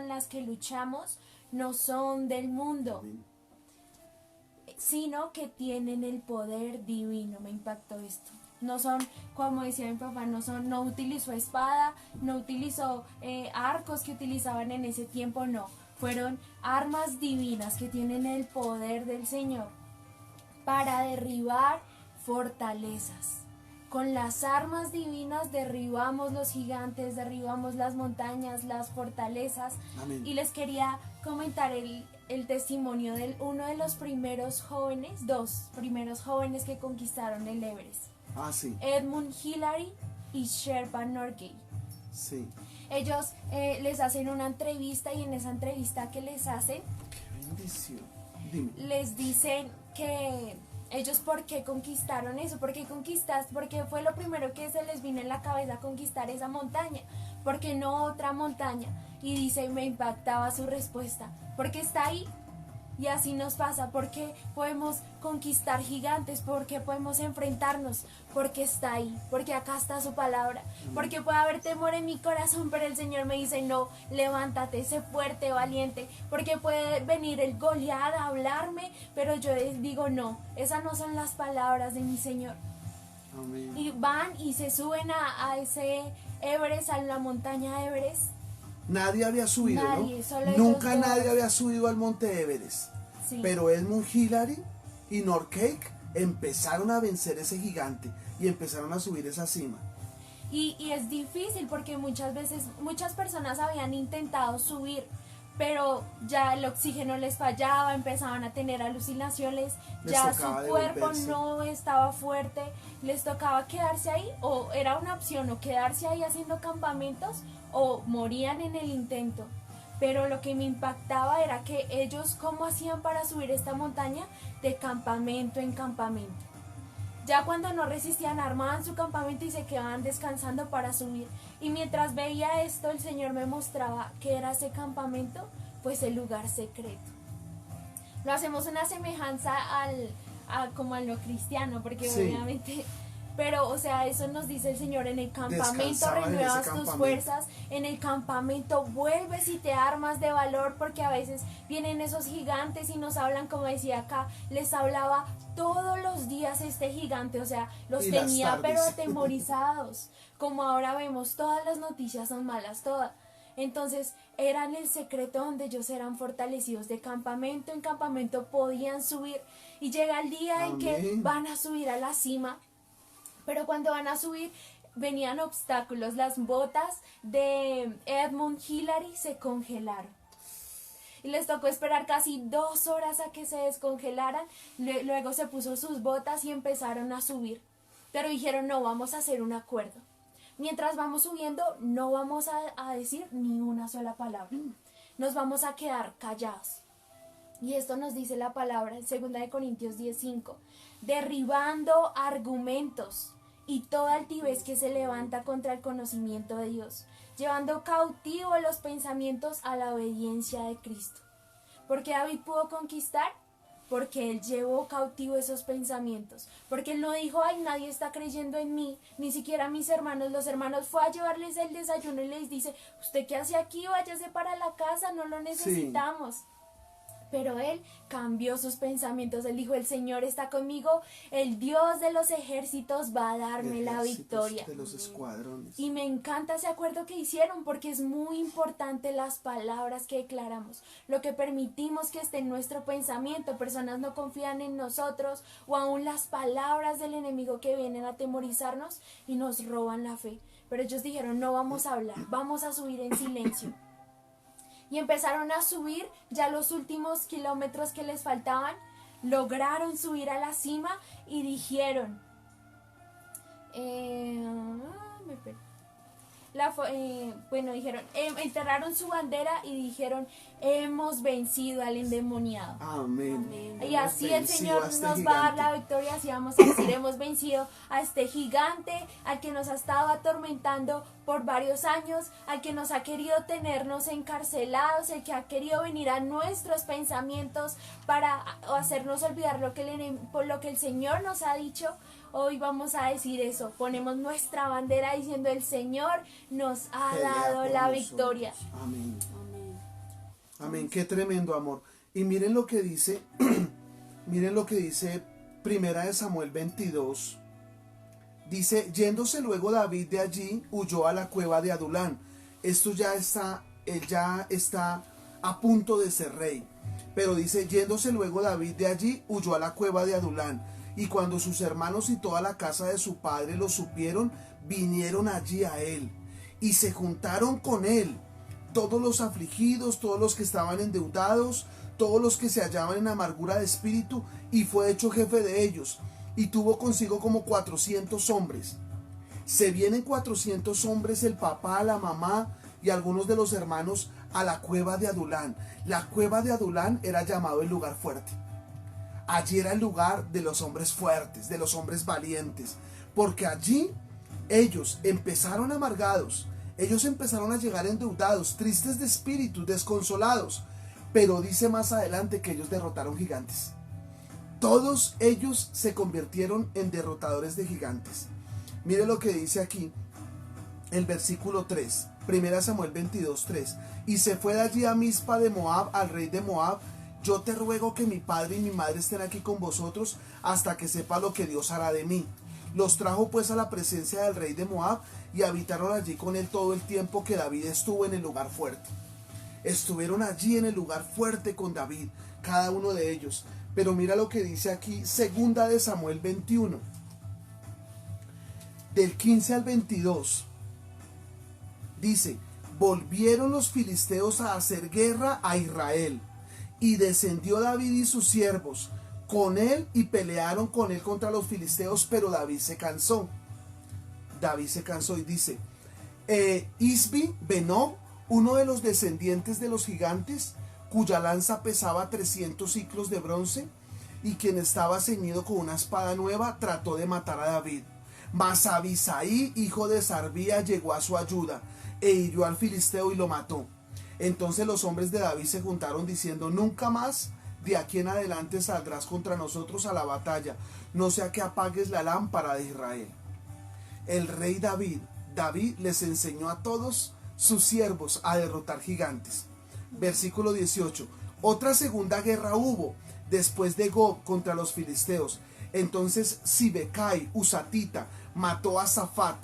las que luchamos no son del mundo, Amén. sino que tienen el poder divino. Me impactó esto. No son, como decía mi papá, no utilizó espada, no utilizó arcos que utilizaban en ese tiempo, no. Fueron armas divinas que tienen el poder del Señor para derribar fortalezas. Con las armas divinas derribamos los gigantes, derribamos las montañas, las fortalezas. Amén. Y les quería comentar el testimonio de uno de los primeros jóvenes, dos primeros jóvenes que conquistaron el Everest. Ah, sí. Edmund Hillary y Sherpa Norgay. Sí. Ellos les hacen una entrevista y en esa entrevista que les hacen, Qué bendición. Dime. les dicen que ellos por qué conquistaron eso, porque fue lo primero que se les vino en la cabeza, conquistar esa montaña, porque no otra montaña. Y dice, me impactaba su respuesta, porque está ahí. Y así nos pasa, porque podemos conquistar gigantes, porque podemos enfrentarnos, porque está ahí, porque acá está su palabra, porque puede haber temor en mi corazón, pero el Señor me dice, no, levántate, sé fuerte, valiente, porque puede venir el Goliat a hablarme, pero yo digo, no, esas no son las palabras de mi Señor. Amén. Y van y se suben a ese Everest, a la montaña Everest. Nadie había subido, Nadie, ¿no? solo ellos Nunca dos. nadie había subido al monte Everest. Sí. Pero Edmund Hillary y Norgay empezaron a vencer ese gigante y empezaron a subir esa cima. Y es difícil porque muchas veces, muchas personas habían intentado subir, pero ya el oxígeno les fallaba, empezaban a tener alucinaciones, Les ya tocaba su cuerpo devolverse. no estaba fuerte, les tocaba quedarse ahí, o era una opción, o quedarse ahí haciendo campamentos, o morían en el intento. Pero lo que me impactaba era que ellos, ¿cómo hacían para subir esta montaña? De campamento en campamento. Ya cuando no resistían, armaban su campamento y se quedaban descansando para subir. Y mientras veía esto, el Señor me mostraba que era ese campamento, pues el lugar secreto. Lo hacemos una semejanza como a lo cristiano, porque Sí. obviamente... Pero, o sea, eso nos dice el Señor, en el campamento Descansaban en renuevas ese tus campamento. fuerzas, en el campamento vuelves y te armas de valor, porque a veces vienen esos gigantes y nos hablan, como decía acá, les hablaba todos los días este gigante, o sea, los Y las tenía tardes. pero atemorizados, como ahora vemos, todas las noticias son malas, todas. Entonces eran el secreto donde ellos eran fortalecidos, de campamento en campamento podían subir, y llega el día en que Amén. van a subir a la cima. Pero cuando van a subir, venían obstáculos. Las botas de Edmund Hillary se congelaron. Y les tocó esperar casi 2 horas a que se descongelaran. Luego se puso sus botas y empezaron a subir. Pero dijeron, no, vamos a hacer un acuerdo. Mientras vamos subiendo, no vamos a decir ni una sola palabra. Nos vamos a quedar callados. Y esto nos dice la palabra en 2 de Corintios 10:5. Derribando argumentos y toda altivez que se levanta contra el conocimiento de Dios, llevando cautivo los pensamientos a la obediencia de Cristo. ¿Por qué David pudo conquistar? Porque él llevó cautivo esos pensamientos. Porque él no dijo, ay, nadie está creyendo en mí, ni siquiera mis hermanos. Los hermanos fue a llevarles el desayuno y les dice, ¿usted qué hace aquí? Váyase para la casa, no lo necesitamos. Pero él cambió sus pensamientos. Él dijo, el Señor está conmigo, el Dios de los ejércitos va a darme la Ejércitos victoria. de los escuadrones. Y me encanta ese acuerdo que hicieron, porque es muy importante las palabras que declaramos, lo que permitimos que esté en nuestro pensamiento. Personas no confían en nosotros, o aún las palabras del enemigo que vienen a atemorizarnos y nos roban la fe. Pero ellos dijeron, no vamos a hablar, vamos a subir en silencio. Y empezaron a subir, ya los últimos kilómetros que les faltaban, lograron subir a la cima y dijeron, dijeron, enterraron su bandera y dijeron, hemos vencido al endemoniado. Amén. Y así el Señor a este nos gigante. va a dar la victoria, así vamos a decir, hemos vencido a este gigante, al que nos ha estado atormentando por varios años, al que nos ha querido tenernos encarcelados, el que ha querido venir a nuestros pensamientos para hacernos olvidar por lo que el Señor nos ha dicho. Hoy vamos a decir eso, ponemos nuestra bandera diciendo, el Señor nos ha Pelea dado por la nosotros. victoria. Amén. Amén. Amén, qué tremendo amor. Y miren lo que dice, miren lo que dice Primera de Samuel 22. Dice, yéndose luego David de allí, huyó a la cueva de Adulán. Esto ya está a punto de ser rey. Pero dice, yéndose luego David de allí, huyó a la cueva de Adulán. Y cuando sus hermanos y toda la casa de su padre lo supieron, vinieron allí a él. Y se juntaron con él todos los afligidos, todos los que estaban endeudados, todos los que se hallaban en amargura de espíritu, y fue hecho jefe de ellos. Y tuvo consigo como 400 hombres. Se vienen 400 hombres, el papá, la mamá y algunos de los hermanos, a la cueva de Adulán. La cueva de Adulán era llamado el lugar fuerte. Allí era el lugar de los hombres fuertes, de los hombres valientes, porque allí ellos empezaron amargados, ellos empezaron a llegar endeudados, tristes de espíritu, desconsolados, pero dice más adelante que ellos derrotaron gigantes. Todos ellos se convirtieron en derrotadores de gigantes. Mire lo que dice aquí el versículo 3, 1 Samuel 22, 3. Y se fue de allí a Mizpa de Moab, al rey de Moab. Yo te ruego que mi padre y mi madre estén aquí con vosotros hasta que sepa lo que Dios hará de mí. Los trajo pues a la presencia del rey de Moab y habitaron allí con él todo el tiempo que David estuvo en el lugar fuerte. Estuvieron allí en el lugar fuerte con David, cada uno de ellos. Pero mira lo que dice aquí, 2 de Samuel 21, del 15 al 22. Dice, volvieron los filisteos a hacer guerra a Israel. Y descendió David y sus siervos con él y pelearon con él contra los filisteos, pero David se cansó. David se cansó y dice, Isbi Benob, uno de los descendientes de los gigantes, cuya lanza pesaba 300 siclos de bronce, y quien estaba ceñido con una espada nueva, trató de matar a David. Mas Abisaí, hijo de Sarbía, llegó a su ayuda, e hirió al filisteo y lo mató. Entonces los hombres de David se juntaron diciendo, nunca más de aquí en adelante saldrás contra nosotros a la batalla, no sea que apagues la lámpara de Israel. El rey David les enseñó a todos sus siervos a derrotar gigantes. Versículo 18. Otra segunda guerra hubo después de Gob contra los filisteos. Entonces Sibecai, Usatita, mató a Safat,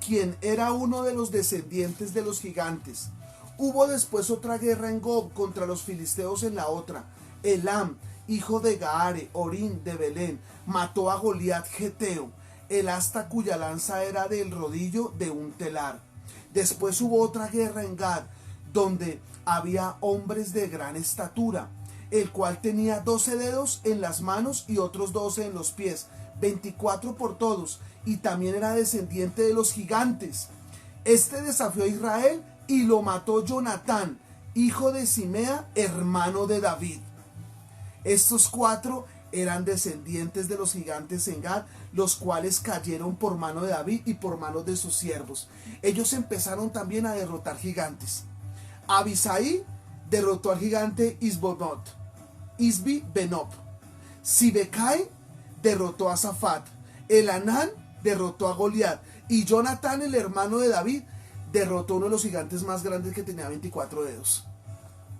quien era uno de los descendientes de los gigantes. Hubo después otra guerra en Gob contra los filisteos en la otra. Elam, hijo de Gaare, Orín de Belén, mató a Goliat Geteo, el asta cuya lanza era del rodillo de un telar. Después hubo otra guerra en Gad, donde había hombres de gran estatura, el cual tenía 12 dedos en las manos y otros 12 en los pies, 24 por todos, y también era descendiente de los gigantes. Este desafió a Israel y lo mató Jonatán, hijo de Simea, hermano de David. Estos 4 eran descendientes de los gigantes en Gad, los cuales cayeron por mano de David y por manos de sus siervos. Ellos empezaron también a derrotar gigantes. Abisaí derrotó al gigante Isbi Benob. Sibecai derrotó a Safat. Elanán derrotó a Goliat. Y Jonatán, el hermano de David, derrotó a uno de los gigantes más grandes que tenía 24 dedos.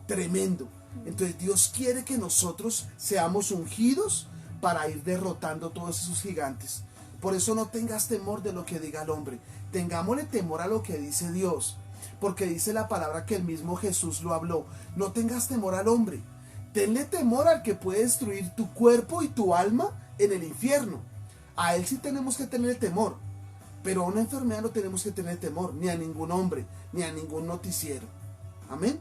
Tremendo. Entonces Dios quiere que nosotros seamos ungidos para ir derrotando todos esos gigantes. Por eso no tengas temor de lo que diga el hombre. Tengámosle temor a lo que dice Dios. Porque dice la palabra que el mismo Jesús lo habló. No tengas temor al hombre. Tenle temor al que puede destruir tu cuerpo y tu alma en el infierno. A él sí tenemos que tener temor, pero a una enfermedad no tenemos que tener temor, ni a ningún hombre, ni a ningún noticiero. Amén.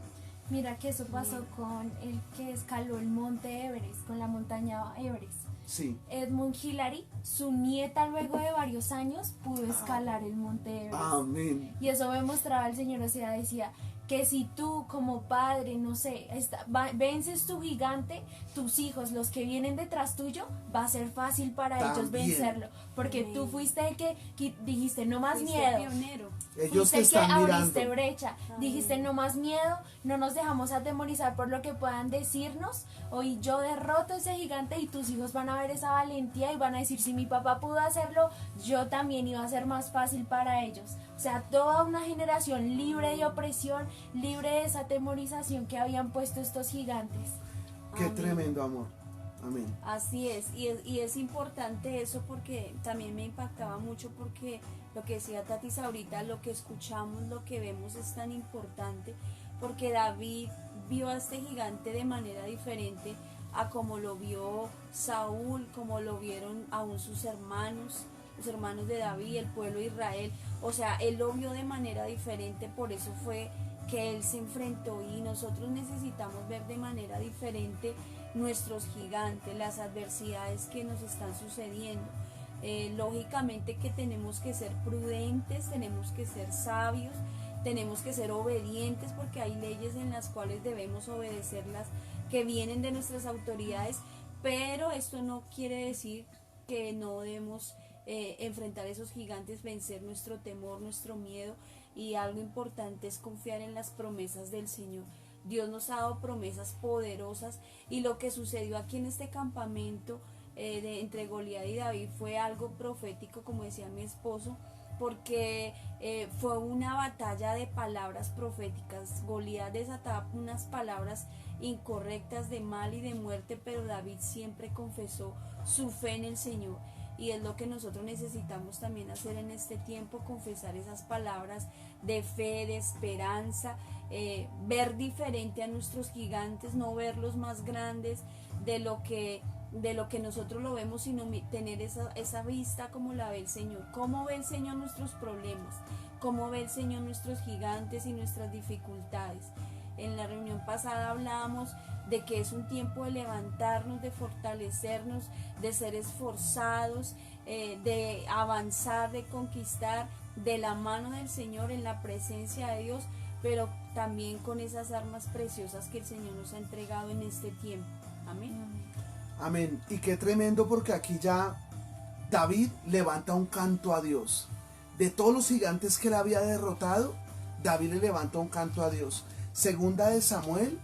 Mira que eso pasó con el que escaló el monte Everest, con la montaña Everest. Sí. Edmund Hillary, su nieta luego de varios años pudo escalar el monte Everest. Amén. Y eso me mostraba el Señor, o sea, decía que si tú como padre, no sé, vences tu gigante, tus hijos, los que vienen detrás tuyo, va a ser fácil para ellos También. vencerlo. Porque Amén. tú fuiste el que dijiste, no más Fuiste miedo. pionero. Ellos Fuiste te el que están abriste mirando. brecha, dijiste no más miedo, no nos dejamos atemorizar por lo que puedan decirnos. Hoy yo derroto a ese gigante y tus hijos van a ver esa valentía y van a decir, si mi papá pudo hacerlo, yo también, iba a ser más fácil para ellos. O sea, toda una generación libre de opresión, libre de esa atemorización que habían puesto estos gigantes. Qué Amén. tremendo amor. Amén. Así es, y es importante eso porque también me impactaba mucho porque lo que decía Tatis ahorita, lo que escuchamos, lo que vemos es tan importante porque David vio a este gigante de manera diferente a como lo vio Saúl, como lo vieron aún sus hermanos, los hermanos de David, el pueblo de Israel. O sea, él lo vio de manera diferente, por eso fue que él se enfrentó, y nosotros necesitamos ver de manera diferente nuestros gigantes, las adversidades que nos están sucediendo. Lógicamente que tenemos que ser prudentes, tenemos que ser sabios, tenemos que ser obedientes porque hay leyes en las cuales debemos obedecerlas que vienen de nuestras autoridades, pero esto no quiere decir que no debemos enfrentar esos gigantes, vencer nuestro temor, nuestro miedo, y algo importante es confiar en las promesas del Señor. Dios nos ha dado promesas poderosas, y lo que sucedió aquí en este campamento entre Goliat y David fue algo profético, como decía mi esposo, porque fue una batalla de palabras proféticas. Goliat desataba unas palabras incorrectas de mal y de muerte, pero David siempre confesó su fe en el Señor. Y es lo que nosotros necesitamos también hacer en este tiempo, confesar esas palabras de fe, de esperanza, ver diferente a nuestros gigantes, no verlos más grandes de lo que nosotros lo vemos, sino tener esa vista como la ve el Señor. ¿Cómo ve el Señor nuestros problemas? ¿Cómo ve el Señor nuestros gigantes y nuestras dificultades? En la reunión pasada hablábamos de que es un tiempo de levantarnos, de fortalecernos, de ser esforzados, de avanzar, de conquistar de la mano del Señor, en la presencia de Dios, pero también con esas armas preciosas que el Señor nos ha entregado en este tiempo. Amén. Amén. Y qué tremendo, porque aquí ya David levanta un canto a Dios. De todos los gigantes que él había derrotado, David le levanta un canto a Dios. Segunda de Samuel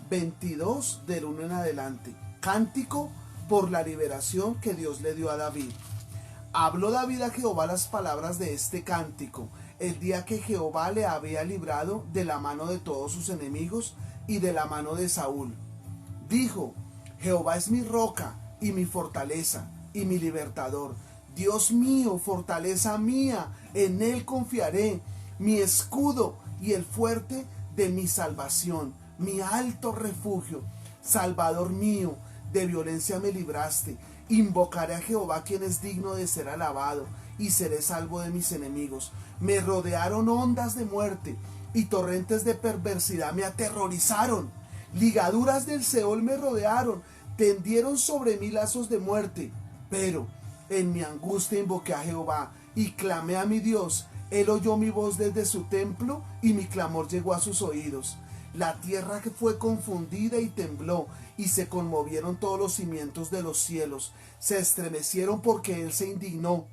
22 del 1 en adelante. Cántico por la liberación que Dios le dio a David. Habló David a Jehová las palabras de este cántico el día que Jehová le había librado de la mano de todos sus enemigos y de la mano de Saúl. Dijo: Jehová es mi roca y mi fortaleza y mi libertador. Dios mío, fortaleza mía, en él confiaré, mi escudo y el fuerte de mi salvación, mi alto refugio. Salvador mío, de violencia me libraste. Invocaré a Jehová, quien es digno de ser alabado, y seré salvo de mis enemigos. Me rodearon ondas de muerte y torrentes de perversidad me aterrorizaron. Ligaduras del Seol me rodearon, tendieron sobre mí lazos de muerte. Pero en mi angustia invoqué a Jehová y clamé a mi Dios. Él oyó mi voz desde su templo y mi clamor llegó a sus oídos. La tierra que fue confundida y tembló, y se conmovieron todos los cimientos de los cielos. Se estremecieron porque él se indignó.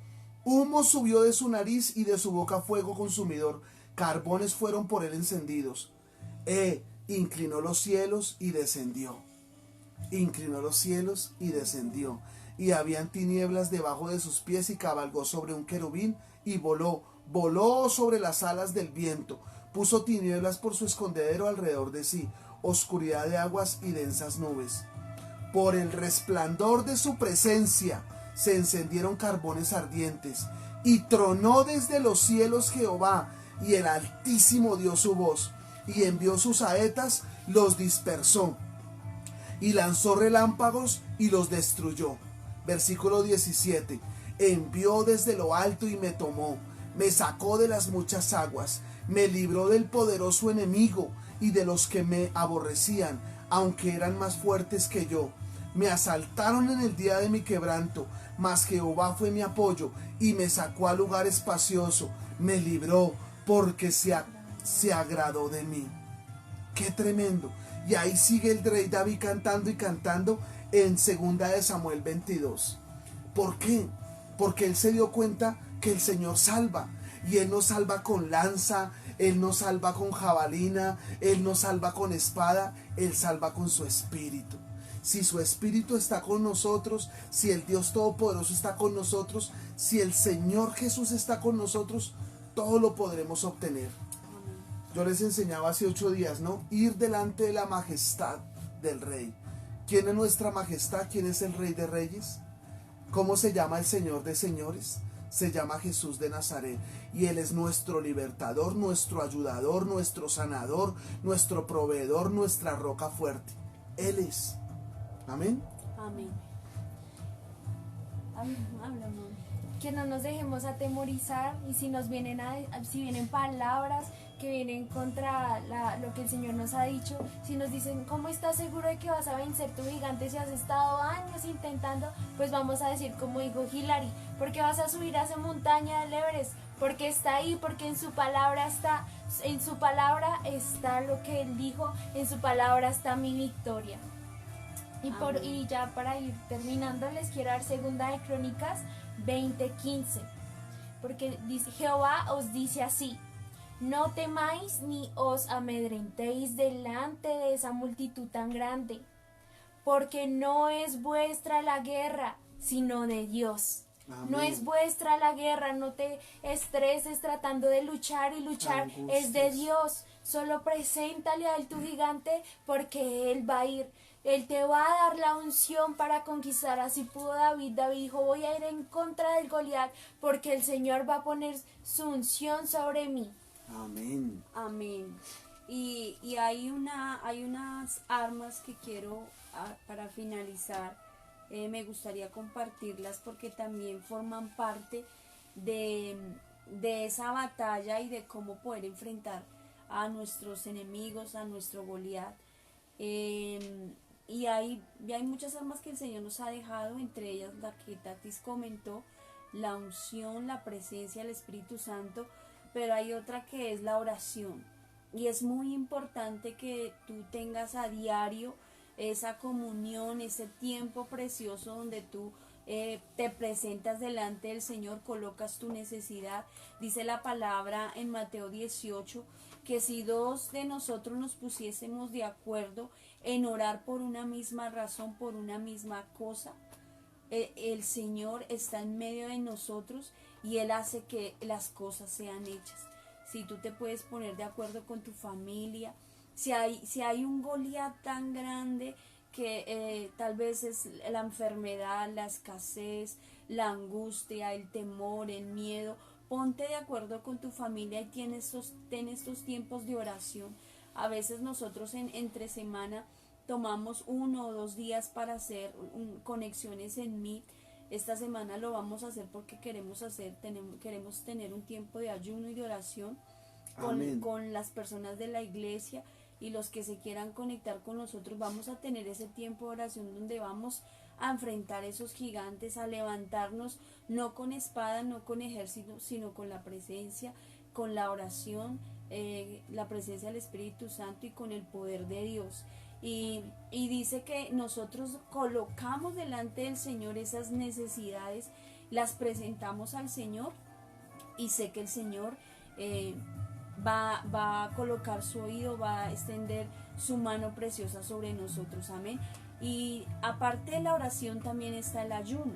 Humo subió de su nariz y de su boca fuego consumidor. Carbones fueron por él encendidos. Inclinó los cielos y descendió. Inclinó los cielos y descendió. Y habían tinieblas debajo de sus pies, y cabalgó sobre un querubín y voló sobre las alas del viento. Puso tinieblas por su escondedero alrededor de sí, oscuridad de aguas y densas nubes. Por el resplandor de su presencia se encendieron carbones ardientes, y tronó desde los cielos Jehová, y el Altísimo dio su voz, y envió sus saetas, los dispersó, y lanzó relámpagos y los destruyó. Versículo 17. envió desde lo alto y me tomó, me sacó de las muchas aguas, me libró del poderoso enemigo y de los que me aborrecían, aunque eran más fuertes que yo. Me asaltaron en el día de mi quebranto, mas Jehová fue mi apoyo y me sacó a lugar espacioso, me libró porque se agradó de mí. ¡Qué tremendo! Y ahí sigue el rey David cantando y cantando en 2 de Samuel 22. ¿Por qué? Porque él se dio cuenta que el Señor salva, y Él nos salva con lanza, Él nos salva con jabalina, Él nos salva con espada, Él salva con su espíritu. Si su espíritu está con nosotros, si el Dios Todopoderoso está con nosotros, si el Señor Jesús está con nosotros, todo lo podremos obtener. Yo les enseñaba hace 8 días, ¿no? Ir delante de la majestad del Rey. ¿Quién es nuestra majestad? ¿Quién es el Rey de Reyes? ¿Cómo se llama el Señor de Señores? Se llama Jesús de Nazaret, y Él es nuestro libertador, nuestro ayudador, nuestro sanador, nuestro proveedor, nuestra roca fuerte. Él es. Amén. Amén. Habla, mami. Que no nos dejemos atemorizar, y si vienen palabras que vienen contra lo que el Señor nos ha dicho, si nos dicen ¿cómo estás seguro de que vas a vencer tu gigante si has estado años intentando? Pues vamos a decir como dijo Hilary, porque vas a subir a esa montaña del Everest, porque está ahí, porque en su palabra está lo que Él dijo, en su palabra está mi victoria. Y ya para ir terminando, les quiero dar 2 de Crónicas 20:15, porque dice: Jehová os dice así: no temáis ni os amedrentéis delante de esa multitud tan grande, porque no es vuestra la guerra, sino de Dios. Amén. No es vuestra la guerra, no te estreses tratando de luchar, y luchar es de Dios. Solo preséntale a Él tu gigante, porque Él va a ir. Él te va a dar la unción para conquistar. Así pudo David. David dijo: voy a ir en contra del Goliat, porque el Señor va a poner su unción sobre mí. Amén. Amén. Y hay unas armas que quiero, para finalizar, me gustaría compartirlas, porque también forman parte de esa batalla y de cómo poder enfrentar a nuestros enemigos, a nuestro Goliat. Y hay muchas armas que el Señor nos ha dejado, entre ellas la que Tatis comentó, la unción, la presencia del Espíritu Santo, pero hay otra que es la oración. Y es muy importante que tú tengas a diario esa comunión, ese tiempo precioso donde tú te presentas delante del Señor, colocas tu necesidad. Dice la palabra en Mateo 18, que si 2 de nosotros nos pusiésemos de acuerdo en orar por una misma razón, por una misma cosa, el Señor está en medio de nosotros y Él hace que las cosas sean hechas. Si tú te puedes poner de acuerdo con tu familia, si hay un Goliat tan grande que tal vez es la enfermedad, la escasez, la angustia, el temor, el miedo, ponte de acuerdo con tu familia y ten estos tiempos de oración. A veces nosotros entre semana tomamos 1 o 2 días para hacer conexiones en Meet. Esta semana lo vamos a hacer porque queremos tener un tiempo de ayuno y de oración con las personas de la iglesia, y los que se quieran conectar con nosotros. Vamos a tener ese tiempo de oración donde vamos a enfrentar esos gigantes, a levantarnos, no con espada, no con ejército, sino con la presencia, con la oración, la presencia del Espíritu Santo y con el poder de Dios. Y dice que nosotros colocamos delante del Señor esas necesidades, las presentamos al Señor, y sé que el Señor va a colocar su oído, va a extender su mano preciosa sobre nosotros. Amén. Y aparte de la oración también está el ayuno.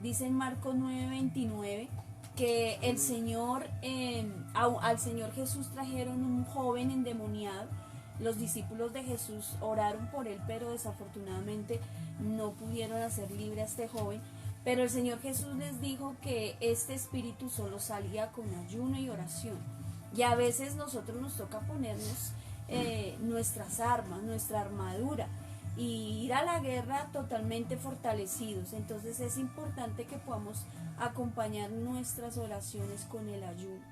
Dice en Marcos 9:29 que el Señor, al Señor Jesús trajeron un joven endemoniado. Los discípulos de Jesús oraron por él, pero desafortunadamente no pudieron hacer libre a este joven. Pero el Señor Jesús les dijo que este espíritu solo salía con ayuno y oración. Y a veces nosotros nos toca ponernos nuestras armas, nuestra armadura. y ir a la guerra totalmente fortalecidos. Entonces es importante que podamos acompañar nuestras oraciones con el ayuno.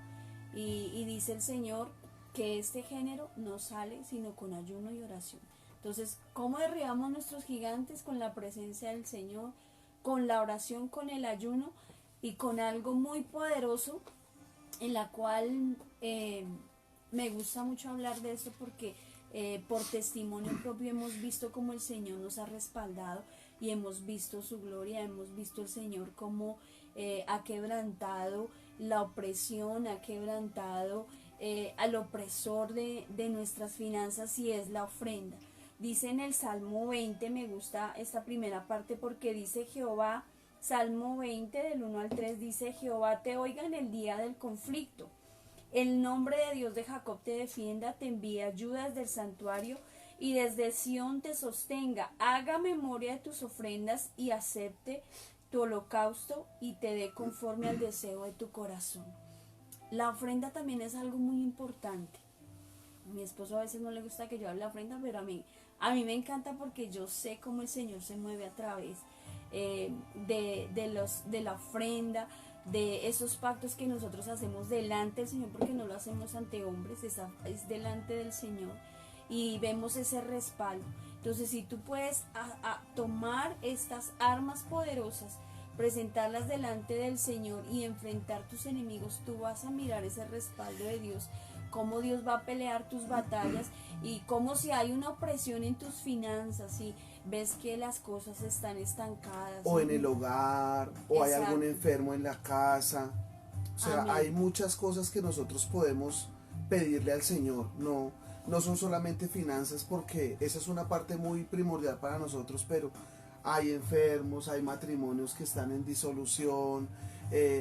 Y dice el Señor que este género no sale sino con ayuno y oración. Entonces, ¿cómo derribamos nuestros gigantes? Con la presencia del Señor, con la oración, con el ayuno y con algo muy poderoso en la cual me gusta mucho hablar de esto porque por testimonio propio hemos visto cómo el Señor nos ha respaldado y hemos visto su gloria, hemos visto el Señor cómo ha quebrantado la opresión, ha quebrantado al opresor de nuestras finanzas, y es la ofrenda. Dice en el Salmo 20, me gusta esta primera parte porque dice Jehová, Salmo 20 del 1 al 3 dice: Jehová te oiga en el día del conflicto. El nombre de Dios de Jacob te defienda, te envíe ayuda desde el santuario y desde Sión te sostenga. Haga memoria de tus ofrendas y acepte tu holocausto y te dé conforme al deseo de tu corazón. La ofrenda también es algo muy importante. A mi esposo a veces no le gusta que yo hable de la ofrenda, pero a mí me encanta porque yo sé cómo el Señor se mueve a través de la ofrenda, de esos pactos que nosotros hacemos delante del Señor, porque no lo hacemos ante hombres, es delante del Señor, y vemos ese respaldo. Entonces, si tú puedes tomar estas armas poderosas, presentarlas delante del Señor y enfrentar tus enemigos, tú vas a mirar ese respaldo de Dios, cómo Dios va a pelear tus batallas, y cómo si hay una opresión en tus finanzas, si ves que las cosas están estancadas, o en el hogar, o hay algún enfermo en la casa. O sea, Amén. hay muchas cosas que nosotros podemos pedirle al Señor. No son solamente finanzas, porque esa es una parte muy primordial para nosotros, pero hay enfermos, hay matrimonios que están en disolución,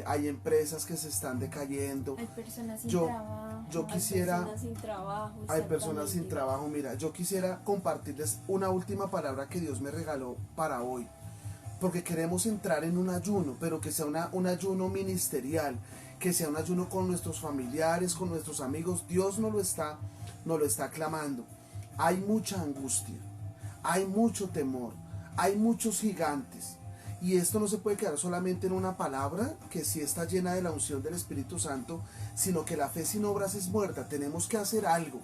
hay empresas que se están decayendo. Hay personas sin Yo- trabajo. Yo quisiera... Hay personas sin trabajo. Hay personas sin exactamente. trabajo. Mira, yo quisiera compartirles una última palabra que Dios me regaló para hoy, porque queremos entrar en un ayuno, pero que sea un ayuno ministerial, que sea un ayuno con nuestros familiares, con nuestros amigos. Dios nos lo está clamando. Hay mucha angustia, hay mucho temor, hay muchos gigantes. Y esto no se puede quedar solamente en una palabra que sí está llena de la unción del Espíritu Santo, sino que la fe sin obras es muerta. Tenemos que hacer algo.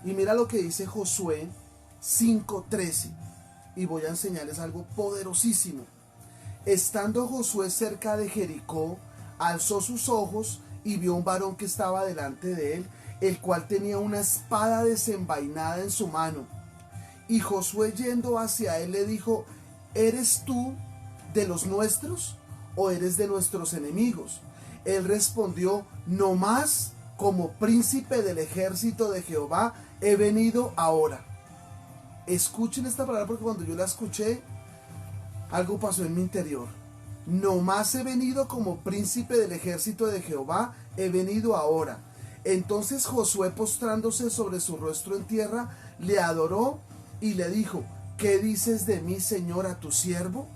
Y mira lo que dice Josué 5:13. Y voy a enseñarles algo poderosísimo. Estando Josué cerca de Jericó, alzó sus ojos y vio un varón que estaba delante de él, el cual tenía una espada desenvainada en su mano. Y Josué, yendo hacia él, le dijo: ¿eres tú de los nuestros o eres de nuestros enemigos? Él respondió: no más, como príncipe del ejército de Jehová he venido ahora. Escuchen esta palabra, porque cuando yo la escuché, algo pasó en mi interior. No más he venido como príncipe del ejército de Jehová, he venido ahora. Entonces Josué, postrándose sobre su rostro en tierra, le adoró y le dijo: ¿qué dices de mí, Señor, a tu siervo?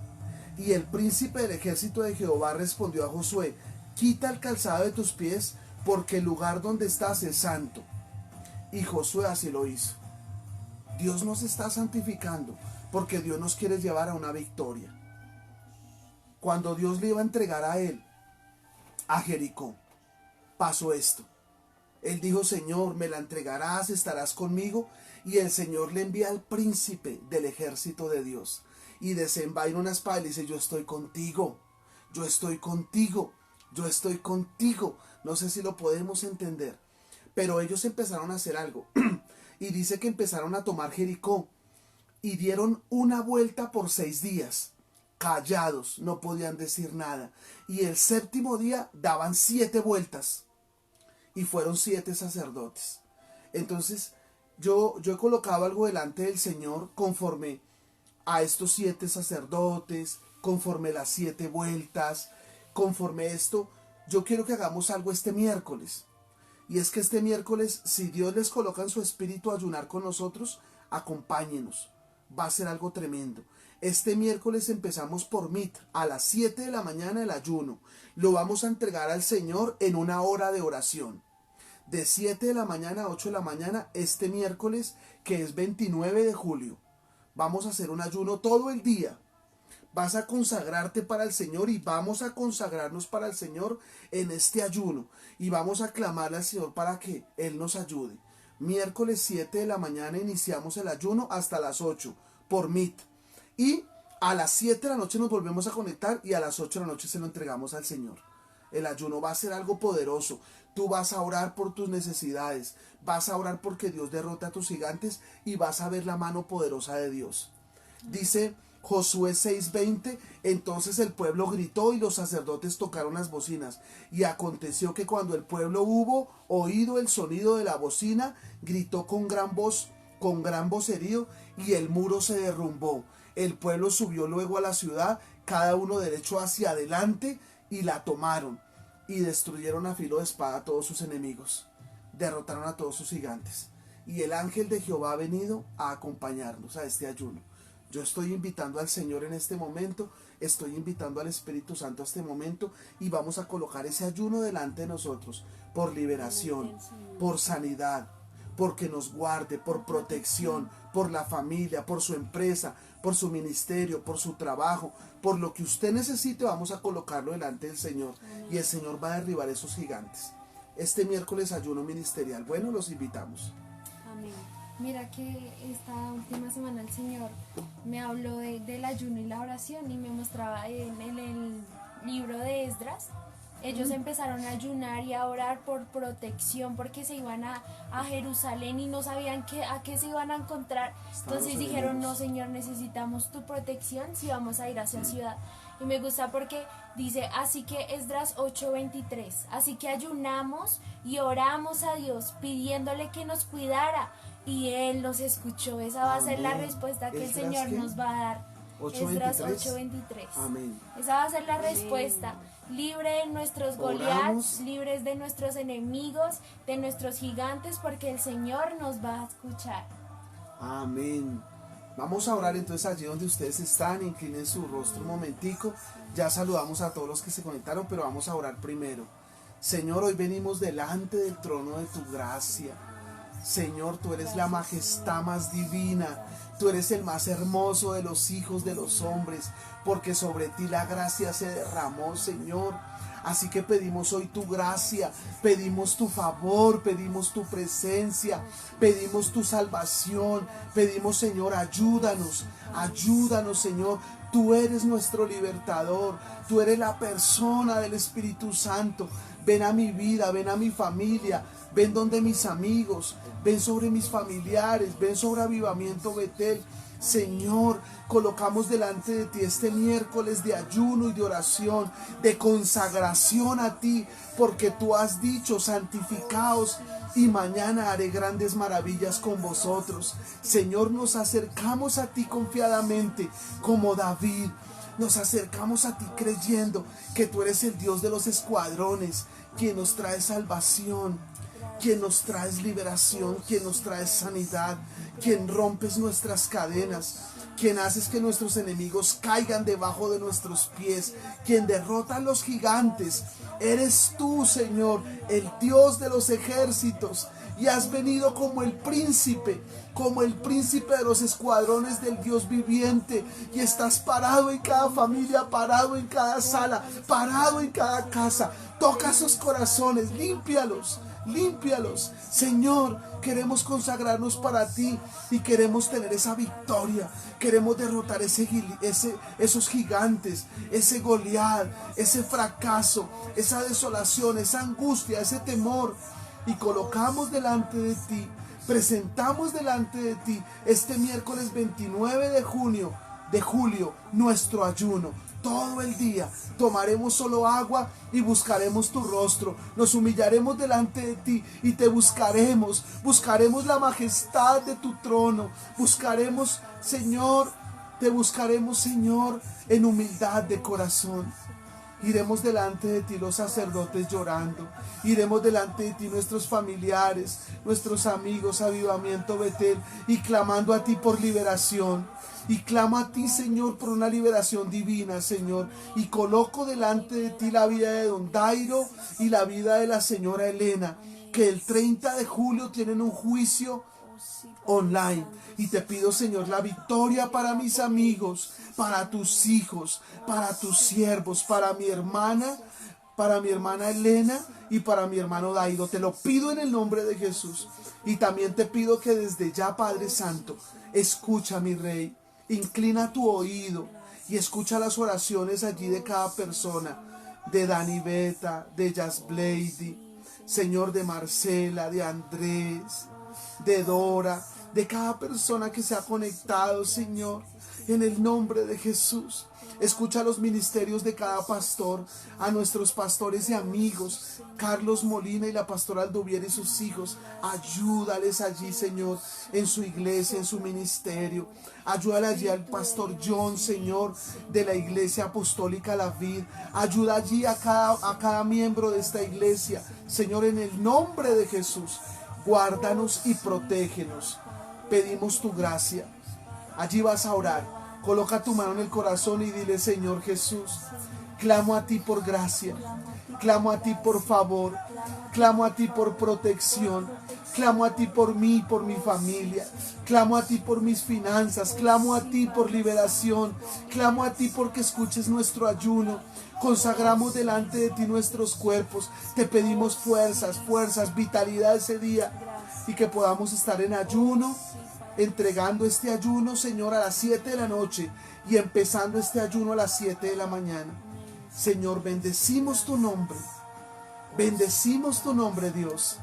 Y el príncipe del ejército de Jehová respondió a Josué: quita el calzado de tus pies, porque el lugar donde estás es santo. Y Josué así lo hizo. Dios nos está santificando, porque Dios nos quiere llevar a una victoria. Cuando Dios le iba a entregar a él, a Jericó, pasó esto. Él dijo: Señor, me la entregarás, estarás conmigo. Y el Señor le envía al príncipe del ejército de Dios, y desenvaina una espada y le dice: yo estoy contigo, yo estoy contigo, yo estoy contigo. No sé si lo podemos entender, pero ellos empezaron a hacer algo. Y dice que empezaron a tomar Jericó, y dieron una vuelta por 6 días, callados, no podían decir nada. Y el séptimo día daban 7 vueltas, y fueron 7 sacerdotes. Entonces yo he colocado algo delante del Señor conforme a estos 7 sacerdotes, conforme las 7 vueltas, conforme esto. Yo quiero que hagamos algo este miércoles. Y es que este miércoles, si Dios les coloca en su espíritu ayunar con nosotros, acompáñenos. Va a ser algo tremendo. Este miércoles empezamos por MIT, a las 7 de la mañana el ayuno. Lo vamos a entregar al Señor en una hora de oración. De 7 de la mañana a 8 de la mañana este miércoles, que es 29 de julio. Vamos a hacer un ayuno todo el día. Vas a consagrarte para el Señor y vamos a consagrarnos para el Señor en este ayuno. Y vamos a clamarle al Señor para que Él nos ayude. Miércoles 7 de la mañana iniciamos el ayuno hasta las 8 por Meet. Y a las 7 de la noche nos volvemos a conectar y a las 8 de la noche se lo entregamos al Señor. El ayuno va a ser algo poderoso. Tú vas a orar por tus necesidades. Vas a orar porque Dios derrote a tus gigantes y vas a ver la mano poderosa de Dios. Dice Josué 6:20, entonces el pueblo gritó y los sacerdotes tocaron las bocinas. Y aconteció que cuando el pueblo hubo oído el sonido de la bocina, gritó con gran vocerío, y el muro se derrumbó. El pueblo subió luego a la ciudad, cada uno derecho hacia adelante, y la tomaron. Y destruyeron a filo de espada a todos sus enemigos. Derrotaron a todos sus gigantes. Y el ángel de Jehová ha venido a acompañarnos a este ayuno. Yo estoy invitando al Señor en este momento, estoy invitando al Espíritu Santo a este momento y vamos a colocar ese ayuno delante de nosotros por liberación, por sanidad, porque nos guarde, por protección, por la familia, por su empresa, por su ministerio, por su trabajo, por lo que usted necesite. Vamos a colocarlo delante del Señor y el Señor va a derribar esos gigantes. Este miércoles ayuno ministerial. Bueno, los invitamos. Amén. Mira que esta última semana el Señor me habló del ayuno y la oración y me mostraba en el libro de Esdras. Ellos empezaron a ayunar y a orar por protección porque se iban a Jerusalén y no sabían a qué se iban a encontrar. Entonces dijeron, no Señor, necesitamos tu protección si vamos a ir hacia ciudad. Y me gusta porque dice, así que Esdras 8:23, así que ayunamos y oramos a Dios pidiéndole que nos cuidara y Él nos escuchó. Esa va a ser la respuesta que el Señor nos va a dar. Esdras 8:23. Amén. Esa va a ser la respuesta. Libre de nuestros Goliaths, libres de nuestros enemigos, de nuestros gigantes, porque el Señor nos va a escuchar. Amén. Vamos a orar entonces allí donde ustedes están, inclinen su rostro un momentico. Ya saludamos a todos los que se conectaron, pero vamos a orar primero. Señor, hoy venimos delante del trono de tu gracia. Señor, tú eres la majestad más divina. Tú eres el más hermoso de los hijos de los hombres, porque sobre ti la gracia se derramó, Señor. Así que pedimos hoy tu gracia, pedimos tu favor, pedimos tu presencia, pedimos tu salvación, pedimos, Señor, ayúdanos, Señor. Tú eres nuestro libertador, tú eres la persona del Espíritu Santo. Ven a mi vida, ven a mi familia, ven donde mis amigos, ven sobre mis familiares, ven sobre Avivamiento Betel. Señor, colocamos delante de ti este miércoles de ayuno y de oración, de consagración a ti, porque tú has dicho, santificaos y mañana haré grandes maravillas con vosotros. Señor, nos acercamos a ti confiadamente como David. Nos acercamos a ti creyendo que tú eres el Dios de los escuadrones, quien nos trae salvación, quien nos trae liberación, quien nos trae sanidad, quien rompes nuestras cadenas, quien haces que nuestros enemigos caigan debajo de nuestros pies, quien derrota a los gigantes. Eres tú, Señor, el Dios de los ejércitos, y has venido como el príncipe de los escuadrones del Dios viviente, y estás parado en cada familia, parado en cada sala, parado en cada casa. Toca esos corazones, límpialos. Señor, queremos consagrarnos para ti y queremos tener esa victoria. Queremos derrotar esos gigantes, ese Goliat, ese fracaso, esa desolación, esa angustia, ese temor. Y colocamos delante de ti, presentamos delante de ti este miércoles 29 de julio, nuestro ayuno. Todo el día tomaremos solo agua y buscaremos tu rostro. Nos humillaremos delante de ti y te buscaremos. Buscaremos la majestad de tu trono. Buscaremos, Señor, te buscaremos, Señor, en humildad de corazón. Iremos delante de ti los sacerdotes llorando. Iremos delante de ti nuestros familiares, nuestros amigos, Avivamiento Betel, y clamando a ti por liberación. Y clamo a ti, Señor, por una liberación divina, Señor. Y coloco delante de ti la vida de don Dairo y la vida de la señora Elena, que el 30 de julio tienen un juicio online. Y te pido, Señor, la victoria para mis amigos, para tus hijos, para tus siervos, para mi hermana Elena y para mi hermano Dairo. Te lo pido en el nombre de Jesús. Y también te pido que desde ya, Padre Santo, escucha, mi Rey, inclina tu oído y escucha las oraciones allí de cada persona, de Dani Beta, de Jazz Blady, Señor, de Marcela, de Andrés, de Dora, de cada persona que se ha conectado, Señor, en el nombre de Jesús. Escucha los ministerios de cada pastor, a nuestros pastores y amigos, Carlos Molina y la pastora Alduvier y sus hijos. Ayúdales allí, Señor, en su iglesia, en su ministerio. Ayúdale allí al pastor John, Señor, de la iglesia apostólica La Vid. Ayuda allí a cada miembro de esta iglesia, Señor, en el nombre de Jesús. Guárdanos y protégenos. Pedimos tu gracia. Allí vas a orar. Coloca tu mano en el corazón y dile: Señor Jesús, clamo a ti por gracia, clamo a ti por favor, clamo a ti por protección, clamo a ti por mí y por mi familia, clamo a ti por mis finanzas, clamo a ti por liberación, clamo a ti porque escuches nuestro ayuno. Consagramos delante de ti nuestros cuerpos, te pedimos fuerzas, vitalidad ese día, y que podamos estar en ayuno, entregando este ayuno, Señor, a las 7 de la noche y empezando este ayuno a las 7 de la mañana. Señor, bendecimos tu nombre, Dios,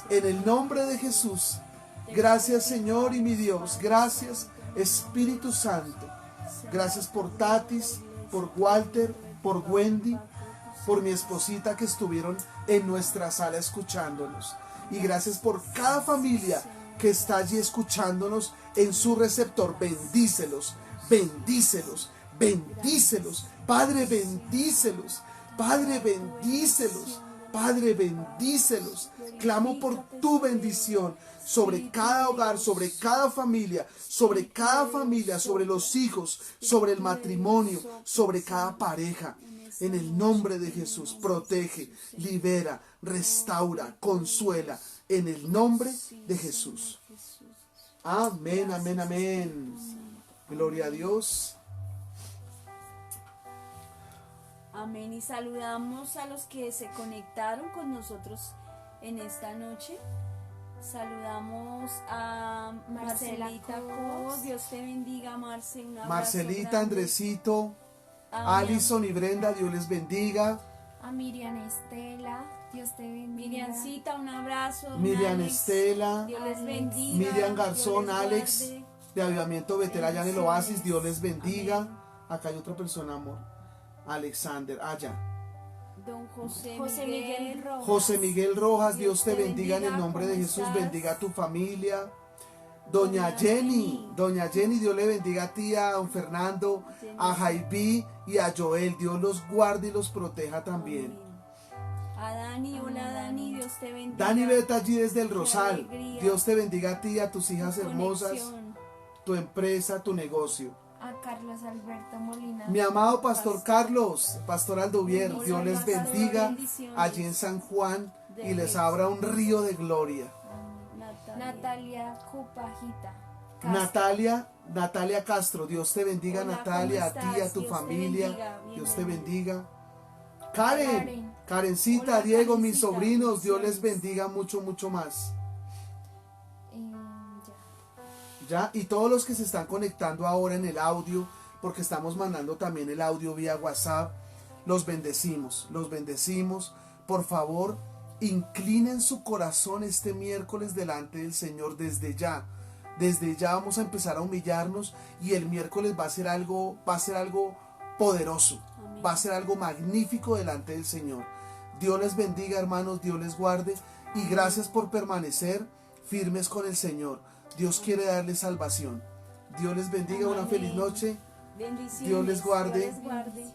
en el nombre de Jesús. Gracias, Señor y mi Dios, gracias, Espíritu Santo. Gracias por Tatis, por Walter, por Wendy, por mi esposita que estuvieron en nuestra sala escuchándonos. Y gracias por cada familia que está allí escuchándonos en su receptor. Bendícelos, bendícelos, bendícelos. Padre, bendícelos. Padre, bendícelos. Padre, bendícelos. Clamo por tu bendición sobre cada hogar, sobre cada familia, sobre los hijos, sobre el matrimonio, sobre cada pareja. En el nombre de Jesús, protege, libera, restaura, consuela. En el nombre de Jesús. Amén, amén, amén. Gloria a Dios. Amén. Y saludamos a los que se conectaron con nosotros en esta noche. Saludamos a Marcelita Cobos. Dios te bendiga, Marce. Marcelita, grande. Andresito, Alison y Brenda, Dios les bendiga. A Miriam Estela, Dios te bendiga. Miriancita, un abrazo. Miriam Alex, Estela, Dios les bendiga. Miriam Garzón, Dios les Alex, guarde. de Avivamiento Betel allá en el Oasis, Dios les bendiga. Amén. Acá hay otra persona, amor. Alexander, allá. Don José Miguel Rojas. José Miguel Rojas, Dios te bendiga en el nombre de ¿cómo Jesús, estás? bendiga a tu familia. Doña Jenny, Dios le bendiga a ti, a don Fernando, a Jaibí y a Joel. Dios los guarde y los proteja también. A Dani, hola Dani, Dios te bendiga. Dani Beta allí desde el Rosal. alegría. Dios te bendiga a ti, a tus hijas Tu hermosas, conexión. tu empresa, tu negocio. A Carlos Alberto Molina. Mi amado pastor Carlos, pastor Alduvier, Dios les bendiga Bendiciones. allí en San Juan y les abra un río de gloria. Natalia Cupajita. Natalia Castro, Dios te bendiga. Hola, Natalia, a ¿cómo ti, a estás? tu Dios te familia, bendiga. Dios te Bienvenida. bendiga. Karencita, Hola, Diego, mis Karencita, sobrinos, Dios les bendiciones. bendiga mucho, mucho más. Ya. Ya, y todos los que se están conectando ahora en el audio, porque estamos mandando también el audio vía WhatsApp, los bendecimos, los bendecimos. Por favor, inclinen su corazón este miércoles delante del Señor desde ya. Desde ya vamos a empezar a humillarnos y el miércoles va a ser algo poderoso, Amén. va a ser algo magnífico delante del Señor. Dios les bendiga, hermanos, Dios les guarde y gracias por permanecer firmes con el Señor. Dios quiere darles salvación. Dios les bendiga, una Amén. feliz noche. Bendiciones. Dios les guarde. Dios les guarde.